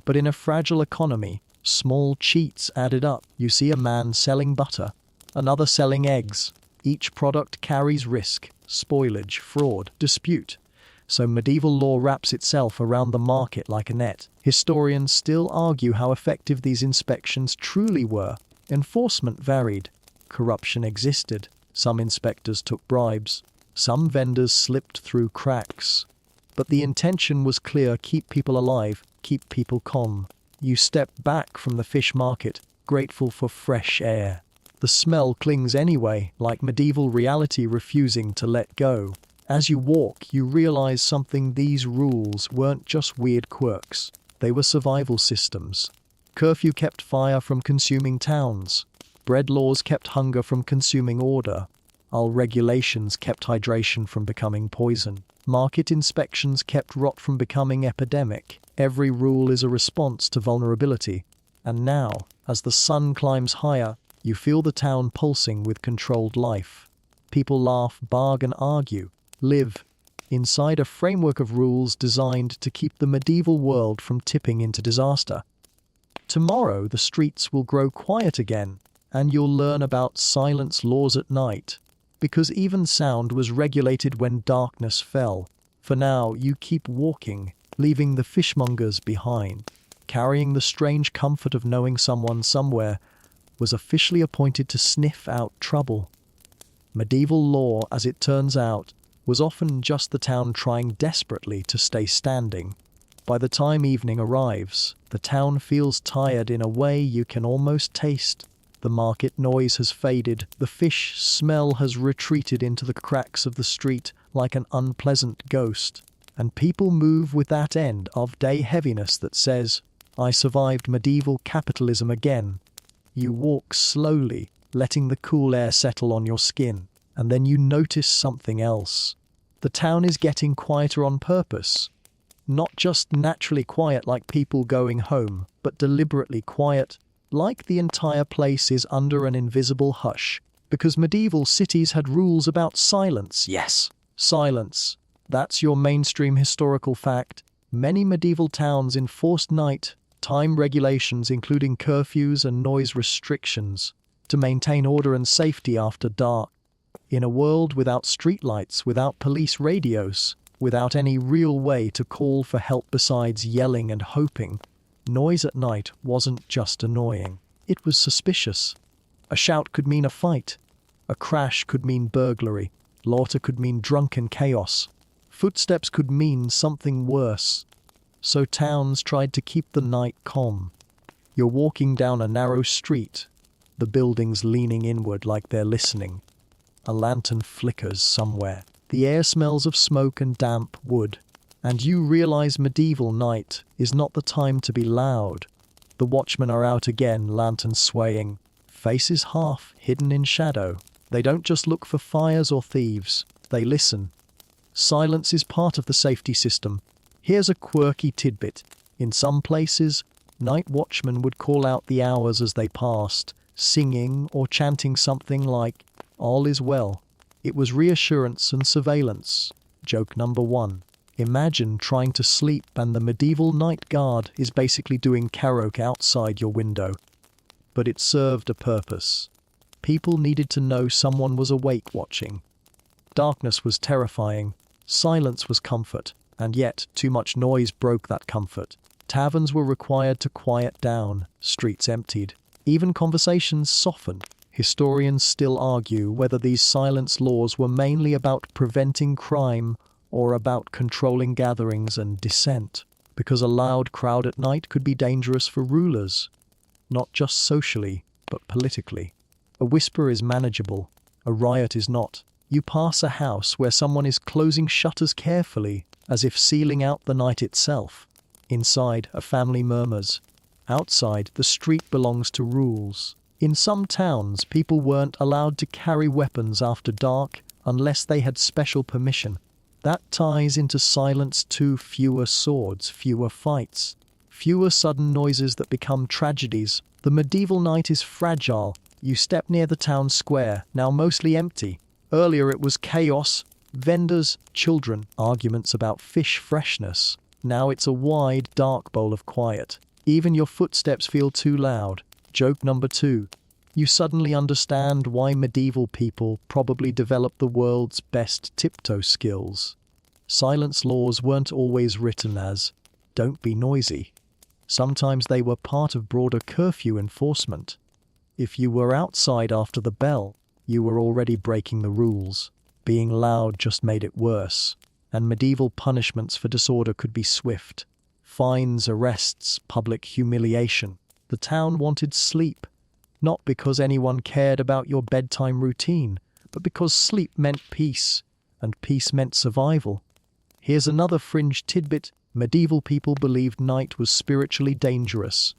But in a fragile economy, small cheats added up. You see a man selling butter, another selling eggs. Each product carries risk, spoilage, fraud, dispute. So medieval law wraps itself around the market like a net. Historians still argue how effective these inspections truly were. Enforcement varied. Corruption existed. Some inspectors took bribes. Some vendors slipped through cracks. But the intention was clear: keep people alive, keep people calm. You step back from the fish market, grateful for fresh air. The smell clings anyway, like medieval reality refusing to let go. As you walk, you realize something: these rules weren't just weird quirks. They were survival systems. Curfew kept fire from consuming towns. Bread laws kept hunger from consuming order. All regulations kept hydration from becoming poison. Market inspections kept rot from becoming epidemic. Every rule is a response to vulnerability. And now, as the sun climbs higher, you feel the town pulsing with controlled life. People laugh, bargain, argue, live inside a framework of rules designed to keep the medieval world from tipping into disaster. Tomorrow, the streets will grow quiet again, and you'll learn about silence laws at night, because even sound was regulated when darkness fell. For now, you keep walking, leaving the fishmongers behind, carrying the strange comfort of knowing someone somewhere was officially appointed to sniff out trouble. Medieval law, as it turns out, was often just the town trying desperately to stay standing. By the time evening arrives, The town feels tired in a way you can almost taste. The market noise has faded, the fish smell has retreated into the cracks of the street like an unpleasant ghost, and people move with that end of day heaviness that says, "I survived medieval capitalism again." You walk slowly, letting the cool air settle on your skin, and then you notice something else. The town is getting quieter on purpose. Not just naturally quiet like people going home, but deliberately quiet, like the entire place is under an invisible hush. Because medieval cities had rules about silence. Yes, silence. That's your mainstream historical fact. Many medieval towns enforced night time regulations, including curfews and noise restrictions, to maintain order and safety after dark. In a world without streetlights, without police radios, without any real way to call for help besides yelling and hoping, noise at night wasn't just annoying. It was suspicious. A shout could mean a fight. A crash could mean burglary. Laughter could mean drunken chaos. Footsteps could mean something worse. So towns tried to keep the night calm. You're walking down a narrow street, the buildings leaning inward like they're listening. A lantern flickers somewhere. The air smells of smoke and damp wood, and you realize medieval night is not the time to be loud. The watchmen are out again, lanterns swaying, faces half hidden in shadow. They don't just look for fires or thieves, they listen. Silence is part of the safety system. Here's a quirky tidbit. In some places, night watchmen would call out the hours as they passed, singing or chanting something like, "All is well." It was reassurance and surveillance. Joke number 1. Imagine trying to sleep and the medieval night guard is basically doing karaoke outside your window. But it served a purpose. People needed to know someone was awake watching. Darkness was terrifying. Silence was comfort. And yet, too much noise broke that comfort. Taverns were required to quiet down. Streets emptied. Even conversations softened. Historians still argue whether these silence laws were mainly about preventing crime or about controlling gatherings and dissent, because a loud crowd at night could be dangerous for rulers, not just socially, but politically. A whisper is manageable, a riot is not. You pass a house where someone is closing shutters carefully, as if sealing out the night itself. Inside, a family murmurs. Outside, the street belongs to rules. In some towns, people weren't allowed to carry weapons after dark unless they had special permission. That ties into silence too. Fewer swords, fewer fights, fewer sudden noises that become tragedies. The medieval night is fragile. You step near the town square, now mostly empty. Earlier it was chaos, vendors, children, arguments about fish freshness. Now it's a wide, dark bowl of quiet. Even your footsteps feel too loud. Joke number 2. You suddenly understand why medieval people probably developed the world's best tiptoe skills. Silence laws weren't always written as, "Don't be noisy." Sometimes they were part of broader curfew enforcement. If you were outside after the bell, you were already breaking the rules. Being loud just made it worse. And medieval punishments for disorder could be swift. Fines, arrests, public humiliation. The town wanted sleep, not because anyone cared about your bedtime routine, but because sleep meant peace, and peace meant survival. Here's another fringe tidbit. Medieval people believed night was spiritually dangerous.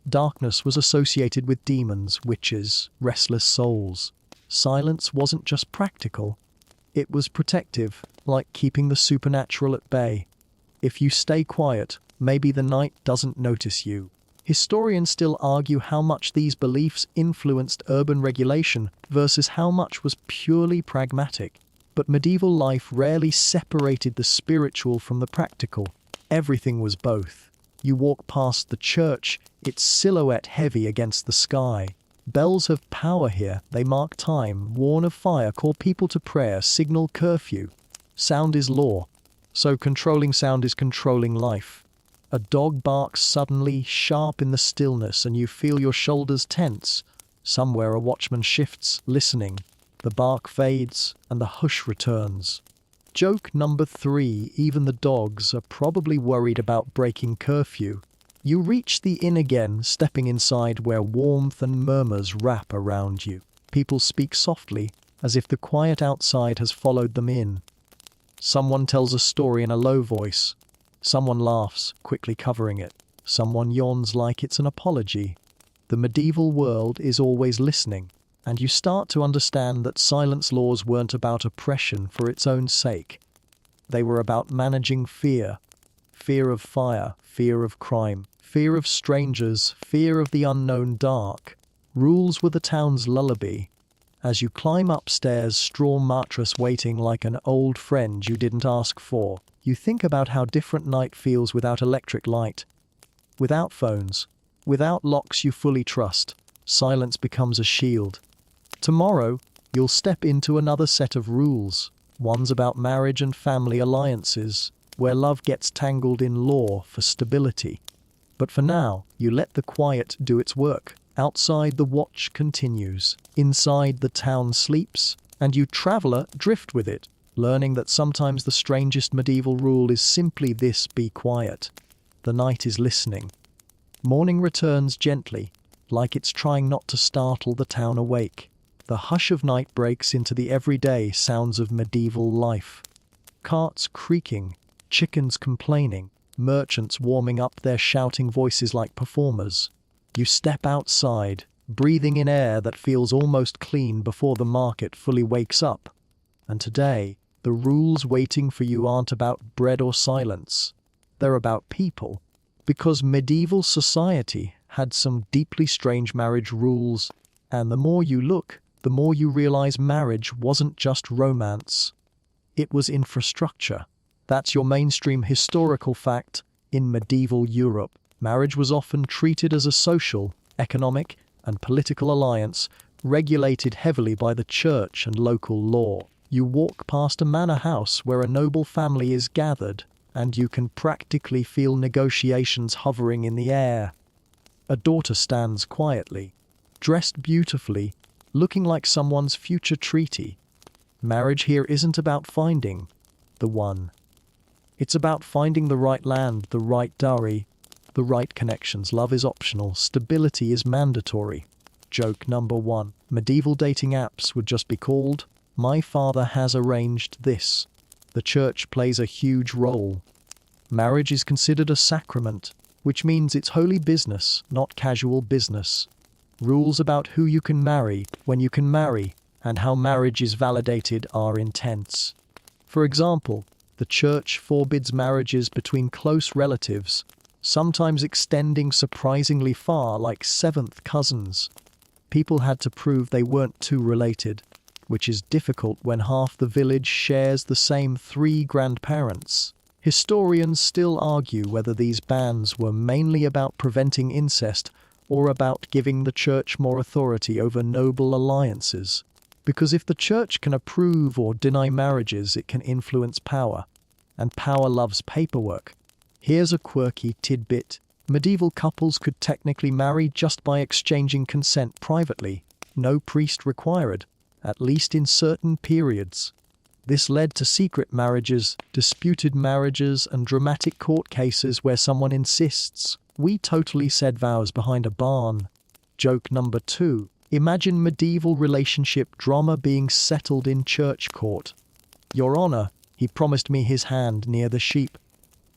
Darkness was associated with demons, witches, restless souls. Silence wasn't just practical, it was protective, like keeping the supernatural at bay. If you stay quiet, maybe the night doesn't notice you. Historians still argue how much these beliefs influenced urban regulation versus how much was purely pragmatic. But medieval life rarely separated the spiritual from the practical. Everything was both. You walk past the church, its silhouette heavy against the sky. Bells have power here. They mark time, warn of fire, call people to prayer, signal curfew. Sound is law. So controlling sound is controlling life. A dog barks suddenly, sharp in the stillness, and you feel your shoulders tense. Somewhere a watchman shifts, listening. The bark fades, and the hush returns. Joke number 3. Even the dogs are probably worried about breaking curfew. You reach the inn again, stepping inside where warmth and murmurs wrap around you. People speak softly, as if the quiet outside has followed them in. Someone tells a story in a low voice. Someone laughs, quickly covering it. Someone yawns like it's an apology. The medieval world is always listening, and you start to understand that silence laws weren't about oppression for its own sake. They were about managing fear. Fear of fire, fear of crime, fear of strangers, fear of the unknown dark. Rules were the town's lullaby. As you climb upstairs, straw mattress waiting like an old friend you didn't ask for, you think about how different night feels without electric light. Without phones, without locks you fully trust, silence becomes a shield. Tomorrow, you'll step into another set of rules. One's about marriage and family alliances, where love gets tangled in law for stability. But for now, you let the quiet do its work. Outside, the watch continues. Inside, the town sleeps, and you, traveler, drift with it, learning that sometimes the strangest medieval rule is simply this: be quiet. The night is listening. Morning returns gently, like it's trying not to startle the town awake. The hush of night breaks into the everyday sounds of medieval life. Carts creaking, chickens complaining, merchants warming up their shouting voices like performers. You step outside, breathing in air that feels almost clean before the market fully wakes up. And today, the rules waiting for you aren't about bread or silence. They're about people. Because medieval society had some deeply strange marriage rules, and the more you look, the more you realize marriage wasn't just romance. It was infrastructure. That's your mainstream historical fact. In medieval Europe, marriage was often treated as a social, economic, and political alliance, regulated heavily by the church and local law. You walk past a manor house where a noble family is gathered, and you can practically feel negotiations hovering in the air. A daughter stands quietly, dressed beautifully, looking like someone's future treaty. Marriage here isn't about finding the one. It's about finding the right land, the right dowry, the right connections. Love is optional, stability is mandatory. Joke number 1. Medieval dating apps would just be called "My Father Has Arranged This." The church plays a huge role. Marriage is considered a sacrament, which means it's holy business, not casual business. Rules about who you can marry, when you can marry, and how marriage is validated are intense. For example, the church forbids marriages between close relatives, sometimes extending surprisingly far, like seventh cousins. People had to prove they weren't too related, which is difficult when half the village shares the same 3 grandparents. Historians still argue whether these bans were mainly about preventing incest or about giving the church more authority over noble alliances. Because if the church can approve or deny marriages, it can influence power. And power loves paperwork. Here's a quirky tidbit. Medieval couples could technically marry just by exchanging consent privately. No priest required, at least in certain periods. This led to secret marriages, disputed marriages, and dramatic court cases where someone insists, "We totally said vows behind a barn." Joke number 2. Imagine medieval relationship drama being settled in church court. "Your Honor, he promised me his hand near the sheep."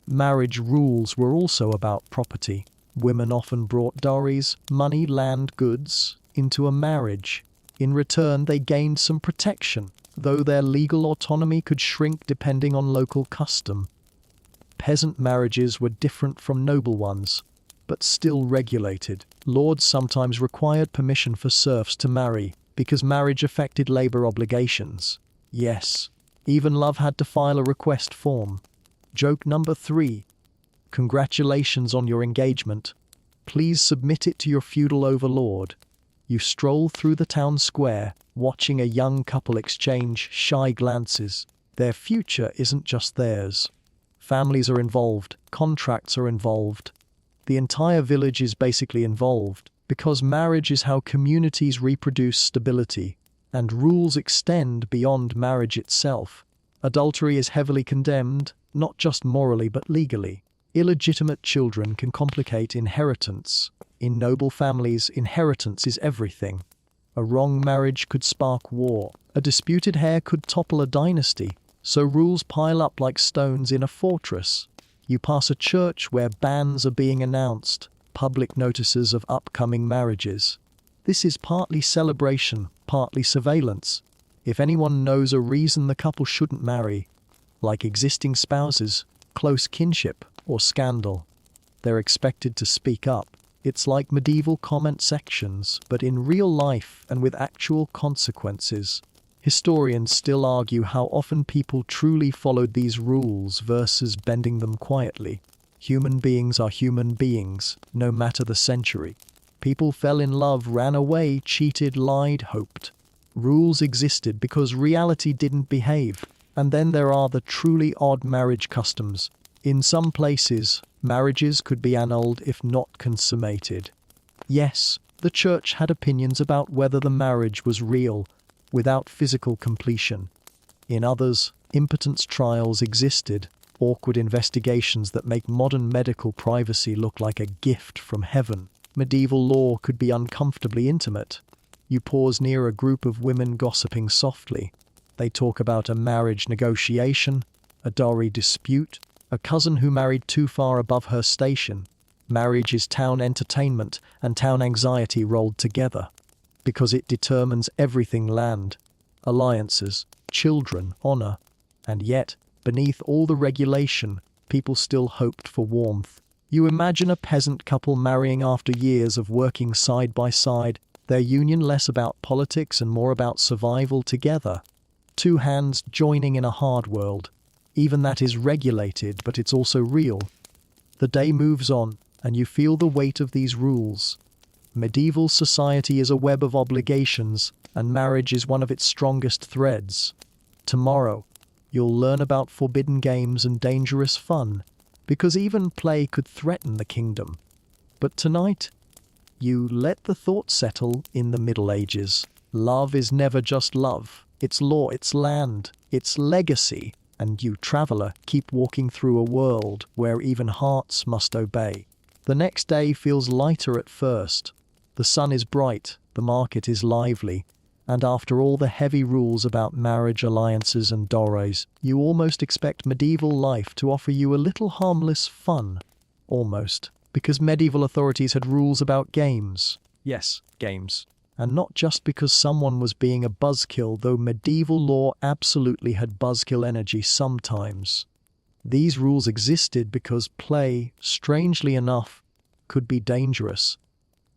Marriage rules were also about property. Women often brought dowries, money, land, goods, into a marriage. In return, they gained some protection, though their legal autonomy could shrink depending on local custom. Peasant marriages were different from noble ones, but still regulated. Lords sometimes required permission for serfs to marry, because marriage affected labor obligations. Yes, even love had to file a request form. Joke number 3. Congratulations on your engagement. Please submit it to your feudal overlord. You stroll through the town square, watching a young couple exchange shy glances. Their future isn't just theirs. Families are involved, contracts are involved. The entire village is basically involved, because marriage is how communities reproduce stability, and rules extend beyond marriage itself. Adultery is heavily condemned, not just morally but legally. Illegitimate children can complicate inheritance. In noble families, inheritance is everything. A wrong marriage could spark war. A disputed heir could topple a dynasty. So rules pile up like stones in a fortress. You pass a church where bans are being announced, public notices of upcoming marriages. This is partly celebration, partly surveillance. If anyone knows a reason the couple shouldn't marry, like existing spouses, close kinship, or scandal, they're expected to speak up. It's like medieval comment sections, but in real life and with actual consequences. Historians still argue how often people truly followed these rules versus bending them quietly. Human beings are human beings, no matter the century. People fell in love, ran away, cheated, lied, hoped. Rules existed because reality didn't behave. And then there are the truly odd marriage customs. In some places, marriages could be annulled if not consummated. Yes, the church had opinions about whether the marriage was real, without physical completion. In others, impotence trials existed, awkward investigations that make modern medical privacy look like a gift from heaven. Medieval law could be uncomfortably intimate. You pause near a group of women gossiping softly. They talk about a marriage negotiation, a dowry dispute, a cousin who married too far above her station. Marriage is town entertainment and town anxiety rolled together, because it determines everything: land, alliances, children, honor. And yet, beneath all the regulation, people still hoped for warmth. You imagine a peasant couple marrying after years of working side by side, their union less about politics and more about survival together. Two hands joining in a hard world. Even that is regulated, but it's also real. The day moves on, and you feel the weight of these rules. Medieval society is a web of obligations, and marriage is one of its strongest threads. Tomorrow, you'll learn about forbidden games and dangerous fun, because even play could threaten the kingdom. But tonight, you let the thought settle in the Middle Ages. Love is never just love. It's law, it's land, it's legacy. And you, traveler, keep walking through a world where even hearts must obey. The next day feels lighter at first. The sun is bright, the market is lively, and after all the heavy rules about marriage, alliances and dowries, you almost expect medieval life to offer you a little harmless fun. Almost. Because medieval authorities had rules about games. Yes, games. And not just because someone was being a buzzkill, though medieval law absolutely had buzzkill energy sometimes. These rules existed because play, strangely enough, could be dangerous.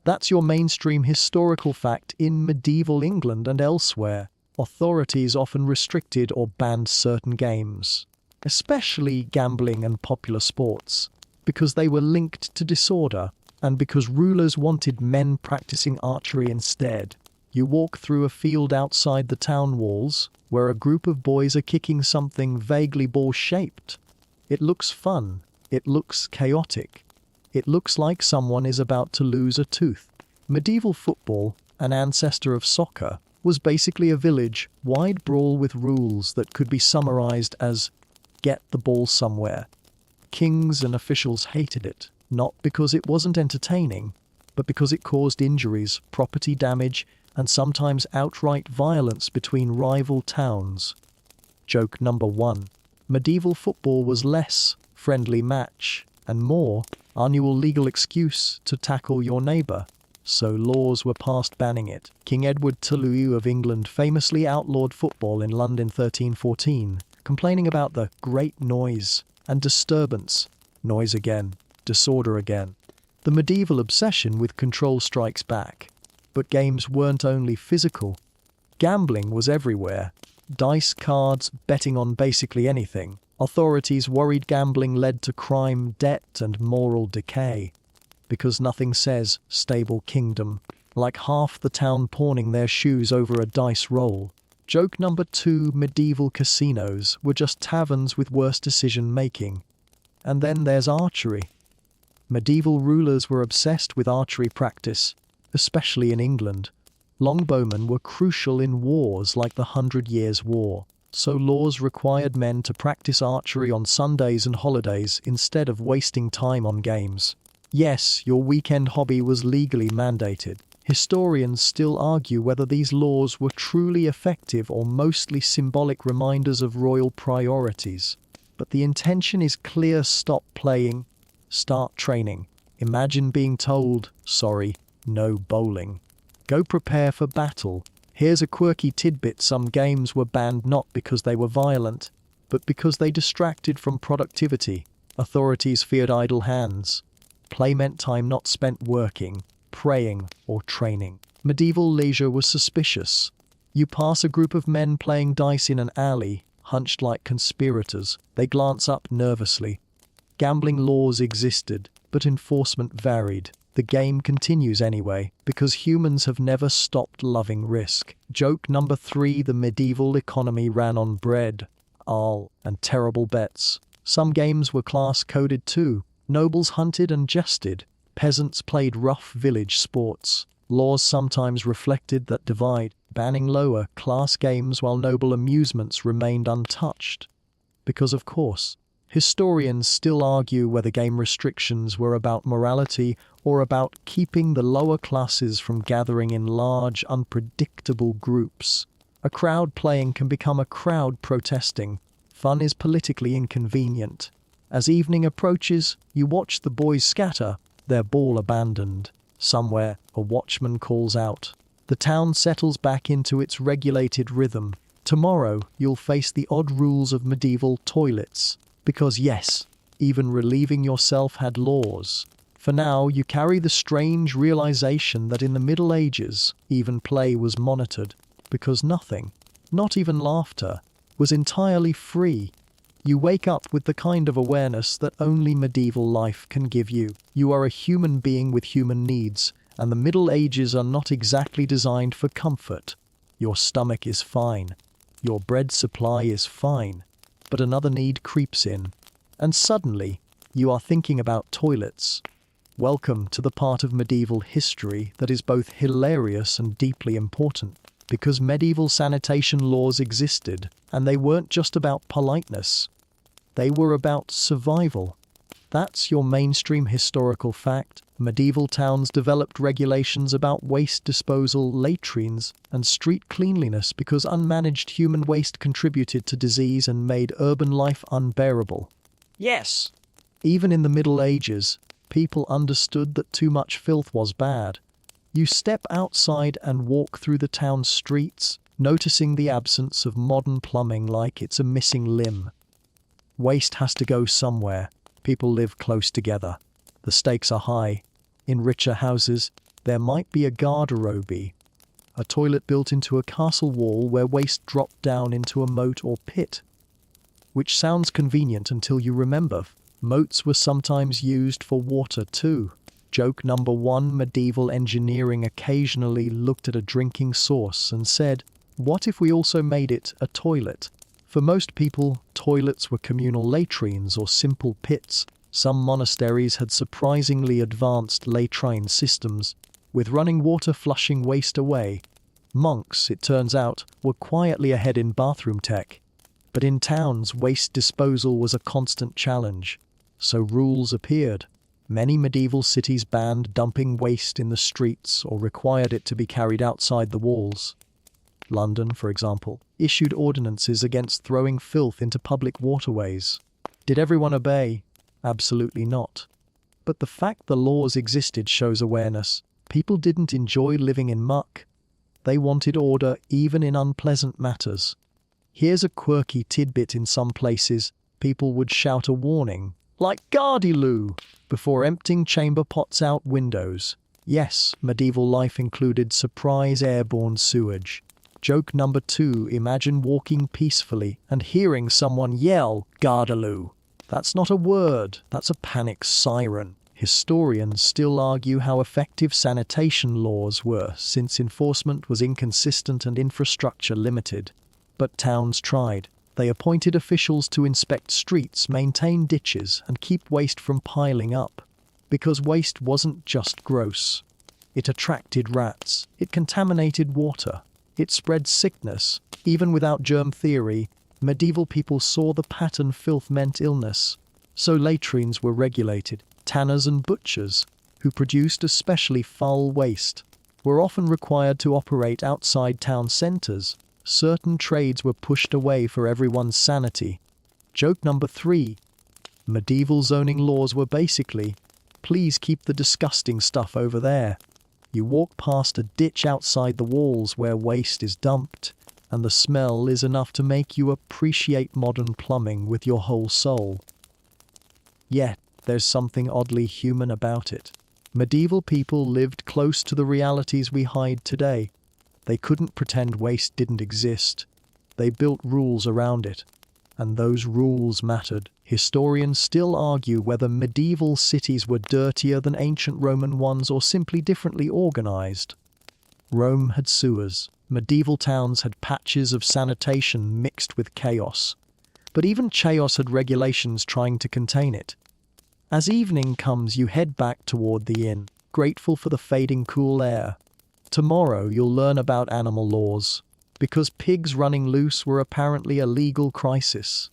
That's your mainstream historical fact in medieval England and elsewhere. Authorities often restricted or banned certain games, especially gambling and popular sports, because they were linked to disorder. And because rulers wanted men practicing archery instead. You walk through a field outside the town walls, where a group of boys are kicking something vaguely ball-shaped. It looks fun. It looks chaotic. It looks like someone is about to lose a tooth. Medieval football, an ancestor of soccer, was basically a village-wide brawl with rules that could be summarized as, get the ball somewhere. Kings and officials hated it. Not because it wasn't entertaining, but because it caused injuries, property damage, and sometimes outright violence between rival towns. Joke number 1. Medieval football was less friendly match and more annual legal excuse to tackle your neighbour. So laws were passed banning it. King Edward II of England famously outlawed football in London 1314, complaining about the great noise and disturbance. Noise again. Disorder again. The medieval obsession with control strikes back. But games weren't only physical. Gambling was everywhere. Dice, cards, betting on basically anything. Authorities worried gambling led to crime, debt, and moral decay. Because nothing says stable kingdom like half the town pawning their shoes over a dice roll. Joke number 2. Medieval casinos were just taverns with worse decision-making. And then there's archery. Medieval rulers were obsessed with archery practice, especially in England. Longbowmen were crucial in wars like the 100 Years' War. So laws required men to practice archery on Sundays and holidays instead of wasting time on games. Yes, your weekend hobby was legally mandated. Historians still argue whether these laws were truly effective or mostly symbolic reminders of royal priorities. But the intention is clear: stop playing, start training. Imagine being told, sorry, no bowling. Go prepare for battle. Here's a quirky tidbit: some games were banned not because they were violent, but because they distracted from productivity. Authorities feared idle hands. Play meant time not spent working, praying, or training. Medieval leisure was suspicious. You pass a group of men playing dice in an alley, hunched like conspirators. They glance up nervously. Gambling laws existed, but enforcement varied. The game continues anyway, because humans have never stopped loving risk. Joke number 3: the medieval economy ran on bread, ale, and terrible bets. Some games were class-coded too. Nobles hunted and jested. Peasants played rough village sports. Laws sometimes reflected that divide, banning lower-class games while noble amusements remained untouched. Because, of course, historians still argue whether game restrictions were about morality or about keeping the lower classes from gathering in large, unpredictable groups. A crowd playing can become a crowd protesting. Fun is politically inconvenient. As evening approaches, you watch the boys scatter, their ball abandoned. Somewhere, a watchman calls out. The town settles back into its regulated rhythm. Tomorrow, you'll face the odd rules of medieval toilets. Because yes, even relieving yourself had laws. For now, you carry the strange realization that in the Middle Ages, even play was monitored, because nothing, not even laughter, was entirely free. You wake up with the kind of awareness that only medieval life can give you. You are a human being with human needs, and the Middle Ages are not exactly designed for comfort. Your stomach is fine. Your bread supply is fine. But another need creeps in, and suddenly, you are thinking about toilets. Welcome to the part of medieval history that is both hilarious and deeply important, because medieval sanitation laws existed, and they weren't just about politeness. They were about survival. That's your mainstream historical fact. Medieval towns developed regulations about waste disposal, latrines, and street cleanliness because unmanaged human waste contributed to disease and made urban life unbearable. Yes, even in the Middle Ages, people understood that too much filth was bad. You step outside and walk through the town's streets, noticing the absence of modern plumbing like it's a missing limb. Waste has to go somewhere. People live close together. The stakes are high. In richer houses, there might be a garderobe, a toilet built into a castle wall where waste dropped down into a moat or pit. Which sounds convenient until you remember. Moats were sometimes used for water too. Joke number 1: medieval engineering occasionally looked at a drinking source and said, what if we also made it a toilet? For most people, toilets were communal latrines or simple pits. Some monasteries had surprisingly advanced latrine systems, with running water flushing waste away. Monks, it turns out, were quietly ahead in bathroom tech. But in towns, waste disposal was a constant challenge. So rules appeared. Many medieval cities banned dumping waste in the streets or required it to be carried outside the walls. London, for example, issued ordinances against throwing filth into public waterways. Did everyone obey? Absolutely not. But the fact the laws existed shows awareness. People didn't enjoy living in muck. They wanted order even in unpleasant matters. Here's a quirky tidbit: in some places, people would shout a warning, like "Gardyloo," before emptying chamber pots out windows. Yes, medieval life included surprise airborne sewage. Joke number 2: imagine walking peacefully and hearing someone yell, "Gardyloo." That's not a word, that's a panic siren. Historians still argue how effective sanitation laws were, since enforcement was inconsistent and infrastructure limited. But towns tried. They appointed officials to inspect streets, maintain ditches, and keep waste from piling up. Because waste wasn't just gross. It attracted rats. It contaminated water. It spread sickness. Even without germ theory, Medieval people saw the pattern filth meant illness, so latrines were regulated. Tanners and butchers, who produced especially foul waste, were often required to operate outside town centres. Certain trades were pushed away for everyone's sanity. Joke number 3. Medieval zoning laws were basically, please keep the disgusting stuff over there. You walk past a ditch outside the walls where waste is dumped, and the smell is enough to make you appreciate modern plumbing with your whole soul. Yet, there's something oddly human about it. Medieval people lived close to the realities we hide today. They couldn't pretend waste didn't exist. They built rules around it, and those rules mattered. Historians still argue whether medieval cities were dirtier than ancient Roman ones or simply differently organized. Rome had sewers. Medieval towns had patches of sanitation mixed with chaos. But even chaos had regulations trying to contain it. As evening comes, you head back toward the inn, grateful for the fading cool air. Tomorrow you'll learn about animal laws, because pigs running loose were apparently a legal crisis.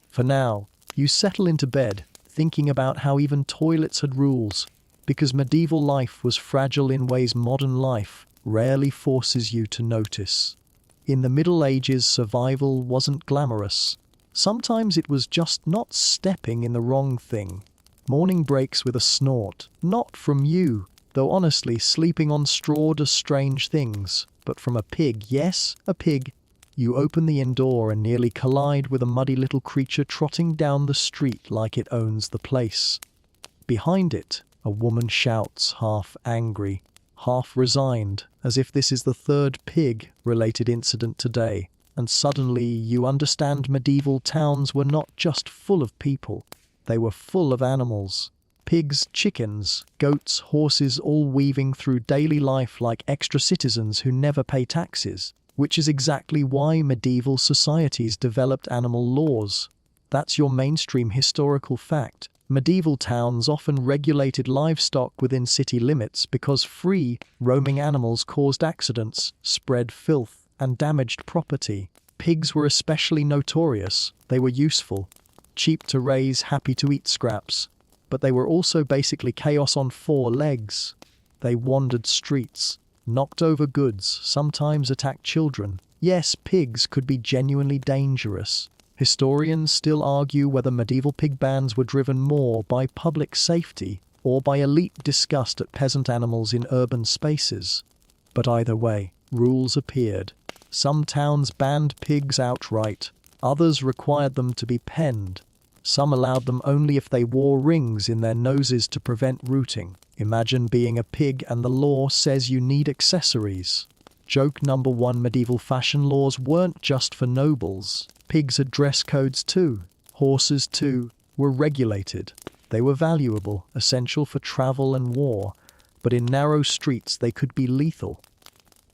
For now, you settle into bed, thinking about how even toilets had rules, because medieval life was fragile in ways modern life rarely forces you to notice. In the Middle Ages, survival wasn't glamorous. Sometimes it was just not stepping in the wrong thing. Morning breaks with a snort, not from you, though honestly sleeping on straw does strange things, but from a pig, yes, a pig. You open the inn door and nearly collide with a muddy little creature trotting down the street like it owns the place. Behind it, a woman shouts, half angry, half resigned, as if this is the third pig-related incident today, and suddenly you understand medieval towns were not just full of people, they were full of animals. Pigs, chickens, goats, horses, all weaving through daily life like extra citizens who never pay taxes, which is exactly why medieval societies developed animal laws. That's your mainstream historical fact. Medieval towns often regulated livestock within city limits because free, roaming animals caused accidents, spread filth, and damaged property. Pigs were especially notorious. They were useful, cheap to raise, happy to eat scraps. But they were also basically chaos on 4 legs. They wandered streets, knocked over goods, sometimes attacked children. Yes, pigs could be genuinely dangerous. Historians still argue whether medieval pig bans were driven more by public safety or by elite disgust at peasant animals in urban spaces. But either way, rules appeared. Some towns banned pigs outright. Others required them to be penned. Some allowed them only if they wore rings in their noses to prevent rooting. Imagine being a pig and the law says you need accessories. Joke number 1. Medieval fashion laws weren't just for nobles. Pigs had dress codes too. Horses too were regulated. They were valuable, essential for travel and war, but in narrow streets they could be lethal.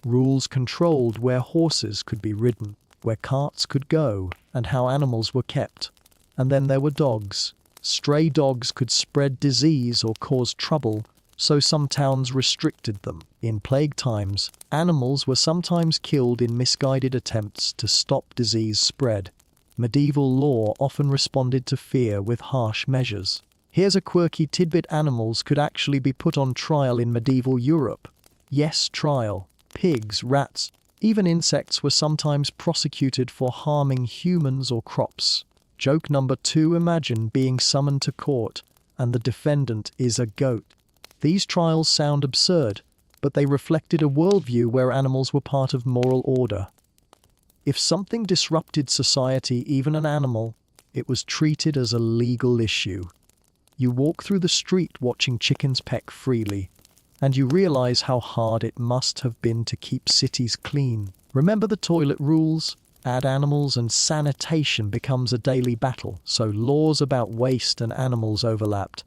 Rules controlled where horses could be ridden, where carts could go, and how animals were kept. And then there were dogs. Stray dogs could spread disease or cause trouble, so some towns restricted them. In plague times, animals were sometimes killed in misguided attempts to stop disease spread. Medieval law often responded to fear with harsh measures. Here's a quirky tidbit: animals could actually be put on trial in medieval Europe. Yes, trial. Pigs, rats, even insects were sometimes prosecuted for harming humans or crops. Joke number 2. Imagine being summoned to court, and the defendant is a goat. These trials sound absurd, but they reflected a worldview where animals were part of moral order. If something disrupted society, even an animal, it was treated as a legal issue. You walk through the street watching chickens peck freely, and you realize how hard it must have been to keep cities clean. Remember the toilet rules? Add animals and sanitation becomes a daily battle, so laws about waste and animals overlapped.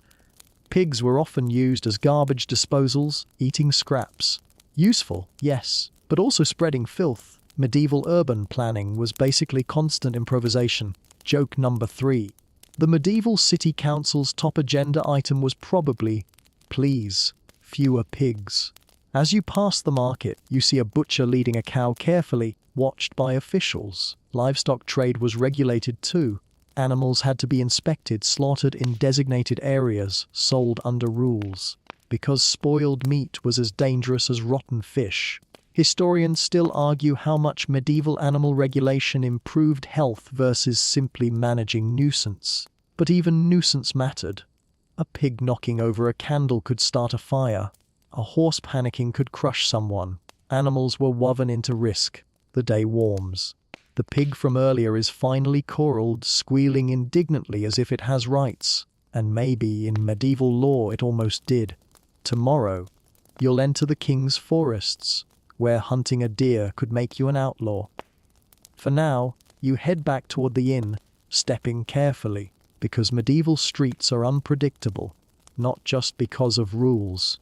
Pigs were often used as garbage disposals, eating scraps. Useful, yes, but also spreading filth. Medieval urban planning was basically constant improvisation. Joke number 3. The medieval city council's top agenda item was probably, please, fewer pigs. As you pass the market, you see a butcher leading a cow carefully, watched by officials. Livestock trade was regulated too. Animals had to be inspected, slaughtered in designated areas, sold under rules. Because spoiled meat was as dangerous as rotten fish. Historians still argue how much medieval animal regulation improved health versus simply managing nuisance. But even nuisance mattered. A pig knocking over a candle could start a fire. A horse panicking could crush someone. Animals were woven into risk. The day warms. The pig from earlier is finally corralled, squealing indignantly as if it has rights. And maybe in medieval law it almost did. Tomorrow, you'll enter the king's forests, where hunting a deer could make you an outlaw. For now, you head back toward the inn, stepping carefully, because medieval streets are unpredictable, not just because of rules,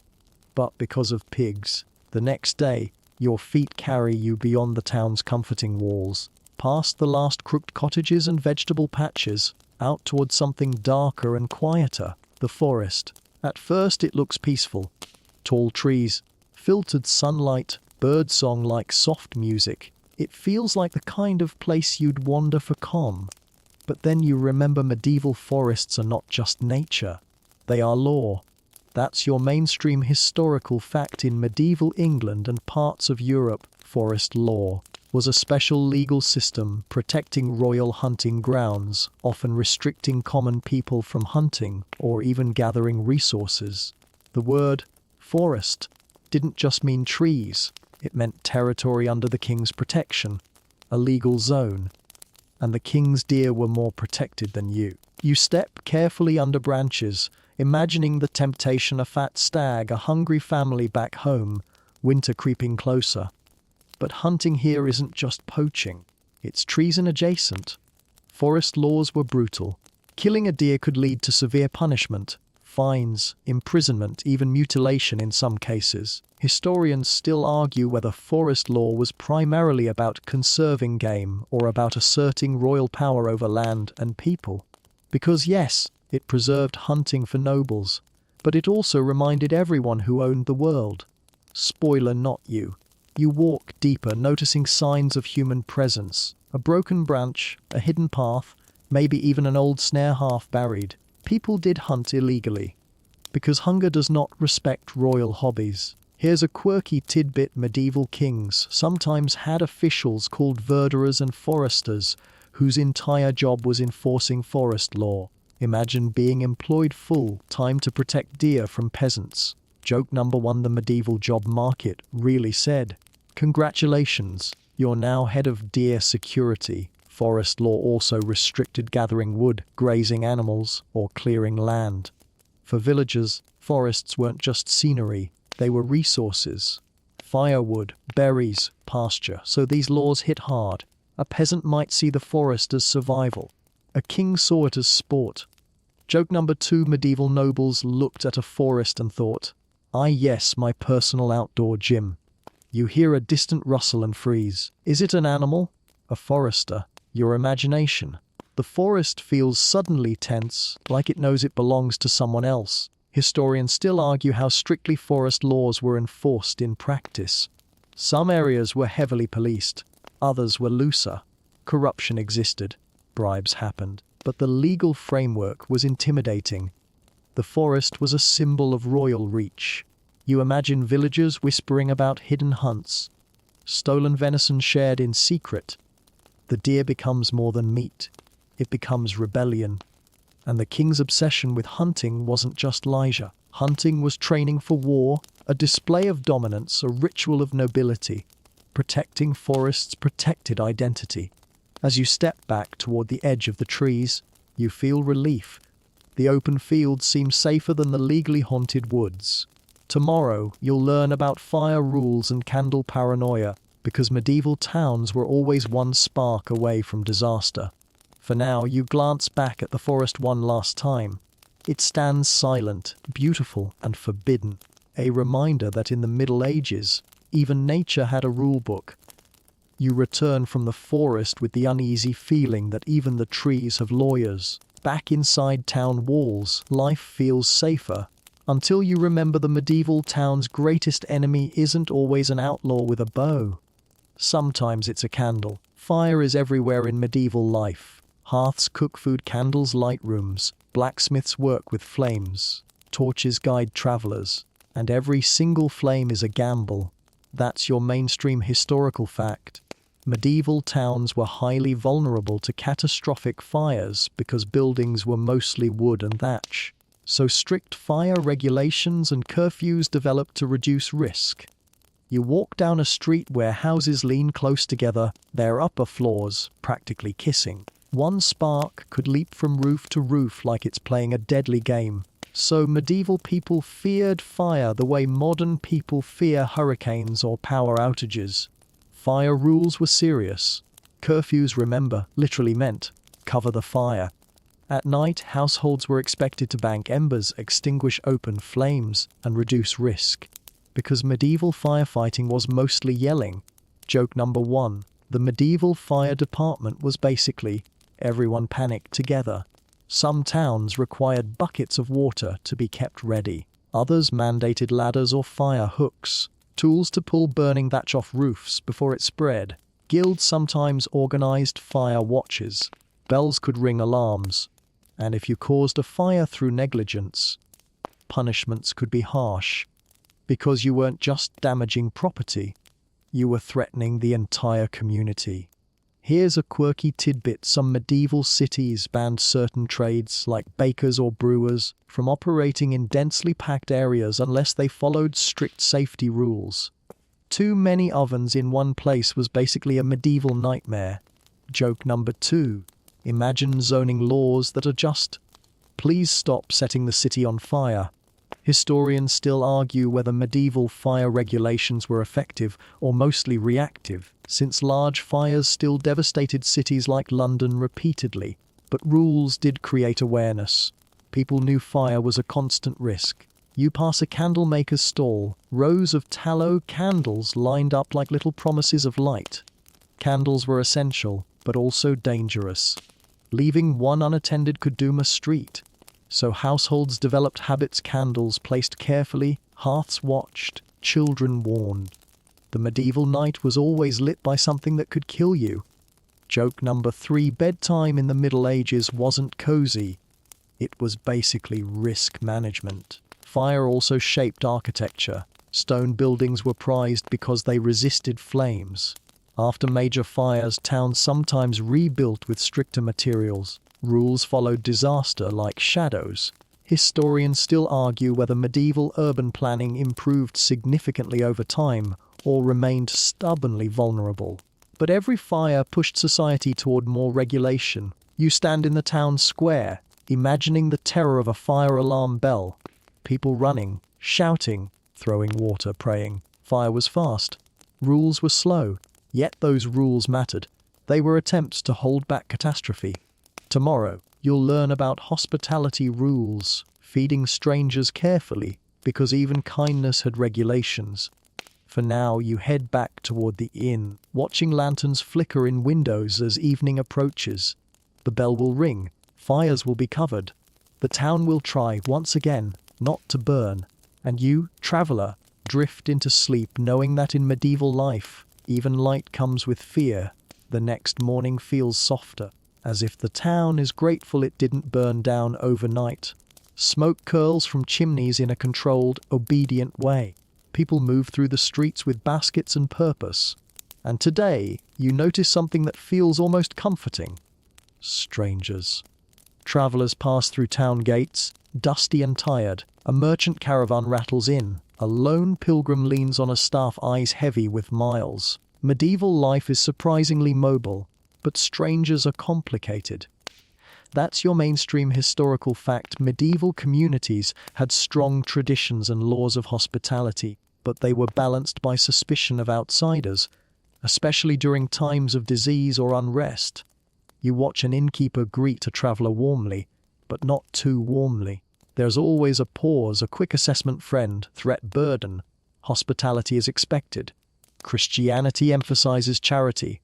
but because of pigs. The next day, your feet carry you beyond the town's comforting walls, past the last crooked cottages and vegetable patches, out towards something darker and quieter, the forest. At first it looks peaceful. Tall trees, filtered sunlight, birdsong like soft music. It feels like the kind of place you'd wander for calm. But then you remember medieval forests are not just nature. They are law. That's your mainstream historical fact in medieval England and parts of Europe. Forest law was a special legal system protecting royal hunting grounds, often restricting common people from hunting or even gathering resources. The word forest didn't just mean trees. It meant territory under the king's protection, a legal zone. And the king's deer were more protected than you. You step carefully under branches, imagining the temptation: a fat stag, a hungry family back home, winter creeping closer. But hunting here isn't just poaching. It's treason adjacent. Forest laws were brutal. Killing a deer could lead to severe punishment, fines, imprisonment, even mutilation in some cases. Historians still argue whether forest law was primarily about conserving game or about asserting royal power over land and people. Because yes, it preserved hunting for nobles, but it also reminded everyone who owned the world. Spoiler, not you. You walk deeper, noticing signs of human presence. A broken branch, a hidden path, maybe even an old snare half buried. People did hunt illegally, because hunger does not respect royal hobbies. Here's a quirky tidbit: medieval kings sometimes had officials called verderers and foresters, whose entire job was enforcing forest law. Imagine being employed full-time to protect deer from peasants. Joke number one: the medieval job market really said, "Congratulations, you're now head of deer security." Forest law also restricted gathering wood, grazing animals, or clearing land. For villagers, forests weren't just scenery, they were resources. Firewood, berries, pasture. So these laws hit hard. A peasant might see the forest as survival. A king saw it as sport. Joke number two: medieval nobles looked at a forest and thought, "Ah yes, my personal outdoor gym." You hear a distant rustle and freeze. Is it an animal? A forester? Your imagination? The forest feels suddenly tense, like it knows it belongs to someone else. Historians still argue how strictly forest laws were enforced in practice. Some areas were heavily policed, others were looser. Corruption existed, bribes happened, but the legal framework was intimidating. The forest was a symbol of royal reach. You imagine villagers whispering about hidden hunts, stolen venison shared in secret. The deer becomes more than meat. It becomes rebellion. And the king's obsession with hunting wasn't just leisure. Hunting was training for war, a display of dominance, a ritual of nobility. Protecting forests protected identity. As you step back toward the edge of the trees, you feel relief. The open fields seem safer than the legally haunted woods. Tomorrow, you'll learn about fire rules and candle paranoia, because medieval towns were always one spark away from disaster. For now, you glance back at the forest one last time. It stands silent, beautiful, and forbidden. A reminder that in the Middle Ages, even nature had a rule book. You return from the forest with the uneasy feeling that even the trees have lawyers. Back inside town walls, life feels safer. Until you remember the medieval town's greatest enemy isn't always an outlaw with a bow. Sometimes it's a candle. Fire is everywhere in medieval life. Hearths cook food, candles light rooms, blacksmiths work with flames, torches guide travelers, and every single flame is a gamble. That's your mainstream historical fact. Medieval towns were highly vulnerable to catastrophic fires because buildings were mostly wood and thatch. So strict fire regulations and curfews developed to reduce risk. You walk down a street where houses lean close together, their upper floors practically kissing. One spark could leap from roof to roof like it's playing a deadly game. So medieval people feared fire the way modern people fear hurricanes or power outages. Fire rules were serious. Curfews, remember, literally meant cover the fire. At night, households were expected to bank embers, extinguish open flames, and reduce risk. Because medieval firefighting was mostly yelling. Joke number 1. The medieval fire department was basically everyone panicked together. Some towns required buckets of water to be kept ready. Others mandated ladders or fire hooks, tools to pull burning thatch off roofs before it spread. Guilds sometimes organized fire watches. Bells could ring alarms. And if you caused a fire through negligence, punishments could be harsh. Because you weren't just damaging property, you were threatening the entire community. Here's a quirky tidbit: some medieval cities banned certain trades, like bakers or brewers, from operating in densely packed areas unless they followed strict safety rules. Too many ovens in one place was basically a medieval nightmare. Joke number 2. Imagine zoning laws that are just, please stop setting the city on fire. Historians still argue whether medieval fire regulations were effective or mostly reactive, since large fires still devastated cities like London repeatedly. But rules did create awareness. People knew fire was a constant risk. You pass a candlemaker's stall, rows of tallow candles lined up like little promises of light. Candles were essential, but also dangerous. Leaving one unattended could doom a street. So households developed habits: candles placed carefully, hearths watched, children warned. The medieval night was always lit by something that could kill you. Joke number 3. Bedtime in the Middle Ages wasn't cozy. It was basically risk management. Fire also shaped architecture. Stone buildings were prized because they resisted flames. After major fires, towns sometimes rebuilt with stricter materials. Rules followed disaster like shadows. Historians still argue whether medieval urban planning improved significantly over time or remained stubbornly vulnerable. But every fire pushed society toward more regulation. You stand in the town square, imagining the terror of a fire alarm bell. People running, shouting, throwing water, praying. Fire was fast. Rules were slow. Yet those rules mattered. They were attempts to hold back catastrophe. Tomorrow, you'll learn about hospitality rules, feeding strangers carefully, because even kindness had regulations. For now, you head back toward the inn, watching lanterns flicker in windows as evening approaches. The bell will ring, fires will be covered. The town will try, once again, not to burn. And you, traveler, drift into sleep knowing that in medieval life, even light comes with fear. The next morning feels softer, as if the town is grateful it didn't burn down overnight. Smoke curls from chimneys in a controlled, obedient way. People move through the streets with baskets and purpose. And today, you notice something that feels almost comforting. Strangers. Travelers pass through town gates, dusty and tired. A merchant caravan rattles in. A lone pilgrim leans on a staff, eyes heavy with miles. Medieval life is surprisingly mobile, but strangers are complicated. That's your mainstream historical fact. Medieval communities had strong traditions and laws of hospitality, but they were balanced by suspicion of outsiders, especially during times of disease or unrest. You watch an innkeeper greet a traveler warmly, but not too warmly. There's always a pause, a quick assessment: friend, threat, burden. Hospitality is expected. Christianity emphasizes charity.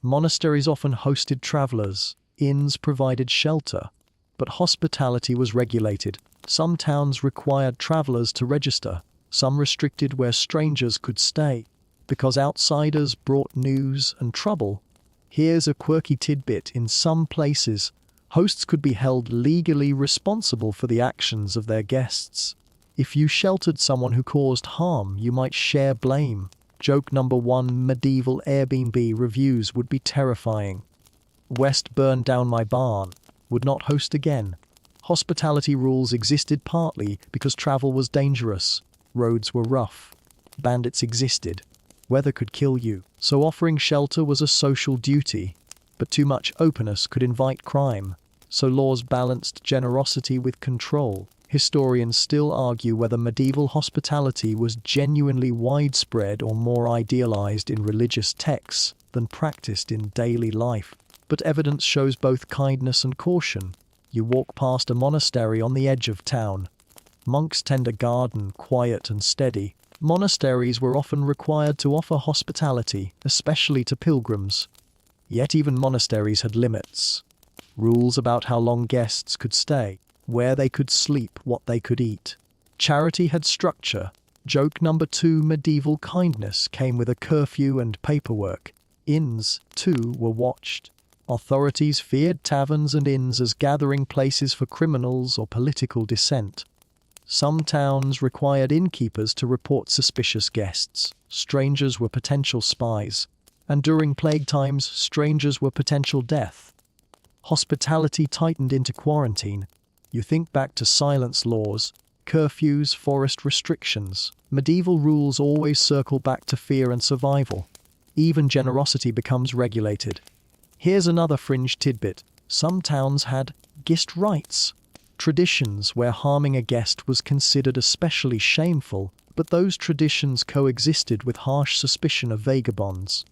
Monasteries often hosted travelers. Inns provided shelter. But hospitality was regulated. Some towns required travelers to register. Some restricted where strangers could stay. because outsiders brought news and trouble. Here's a quirky tidbit: in some places, hosts could be held legally responsible for the actions of their guests. If you sheltered someone who caused harm, you might share blame. Joke number 1: medieval Airbnb reviews would be terrifying. West burned down my barn. Would not host again. Hospitality rules existed partly because travel was dangerous. Roads were rough. Bandits existed. Weather could kill you, so offering shelter was a social duty. But too much openness could invite crime, so laws balanced generosity with control. Historians still argue whether medieval hospitality was genuinely widespread or more idealized in religious texts than practiced in daily life. But evidence shows both kindness and caution. You walk past a monastery on the edge of town. Monks tend a garden, quiet and steady. Monasteries were often required to offer hospitality, especially to pilgrims. Yet even monasteries had limits. Rules about how long guests could stay, where they could sleep, what they could eat. Charity had structure. Joke number 2: medieval kindness came with a curfew and paperwork. Inns, too, were watched. Authorities feared taverns and inns as gathering places for criminals or political dissent. Some towns required innkeepers to report suspicious guests. Strangers were potential spies. And during plague times, strangers were potential death. Hospitality tightened into quarantine. You think back to silence laws, curfews, forest restrictions. Medieval rules always circle back to fear and survival. Even generosity becomes regulated. Here's another fringe tidbit. Some towns had guest rights, traditions where harming a guest was considered especially shameful, but those traditions coexisted with harsh suspicion of vagabonds.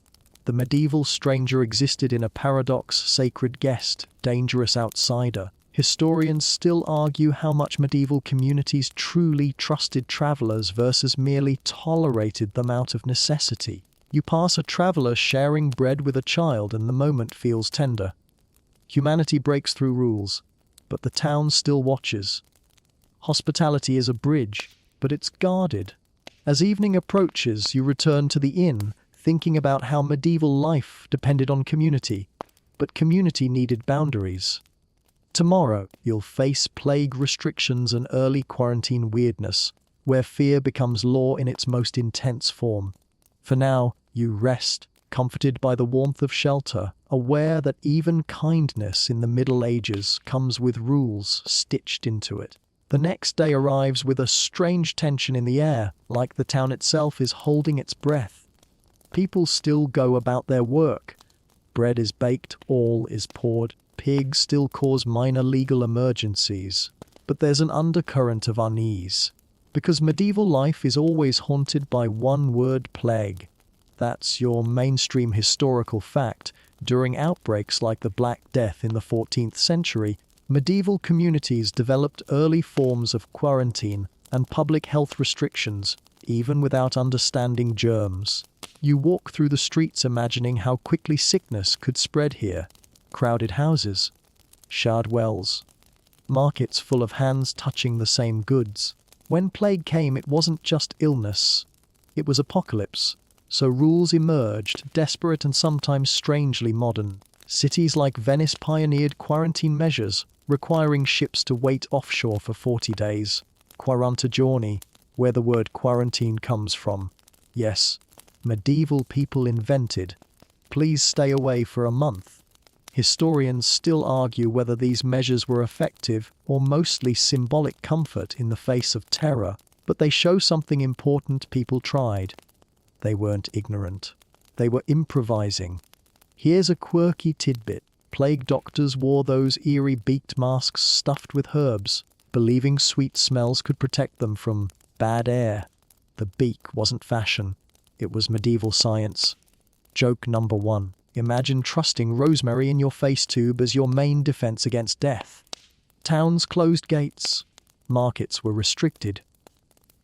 The medieval stranger existed in a paradox: sacred guest, dangerous outsider. Historians still argue how much medieval communities truly trusted travelers versus merely tolerated them out of necessity. You pass a traveler sharing bread with a child and the moment feels tender. Humanity breaks through rules, but the town still watches. Hospitality is a bridge, but it's guarded. As evening approaches, you return to the inn, thinking about how medieval life depended on community, but community needed boundaries. Tomorrow, you'll face plague restrictions and early quarantine weirdness, where fear becomes law in its most intense form. For now, you rest, comforted by the warmth of shelter, aware that even kindness in the Middle Ages comes with rules stitched into it. The next day arrives with a strange tension in the air, like the town itself is holding its breath. People still go about their work. Bread is baked, oil is poured, pigs still cause minor legal emergencies. But there's an undercurrent of unease, because medieval life is always haunted by one word: plague. That's your mainstream historical fact. During outbreaks like the Black Death in the 14th century, medieval communities developed early forms of quarantine and public health restrictions, even without understanding germs. You walk through the streets imagining how quickly sickness could spread here. Crowded houses, shard wells, markets full of hands touching the same goods. When plague came, it wasn't just illness, it was apocalypse. So rules emerged, desperate and sometimes strangely modern. Cities like Venice pioneered quarantine measures, requiring ships to wait offshore for 40 days. 40 giorni, where the word quarantine comes from. Yes, medieval people invented, please stay away for a month. Historians still argue whether these measures were effective or mostly symbolic comfort in the face of terror, but they show something important: people tried. They weren't ignorant. They were improvising. Here's a quirky tidbit. Plague doctors wore those eerie beaked masks stuffed with herbs, believing sweet smells could protect them from bad air. The beak wasn't fashion. It was medieval science. Joke number 1. Imagine trusting rosemary in your face tube as your main defense against death. Towns closed gates. Markets were restricted.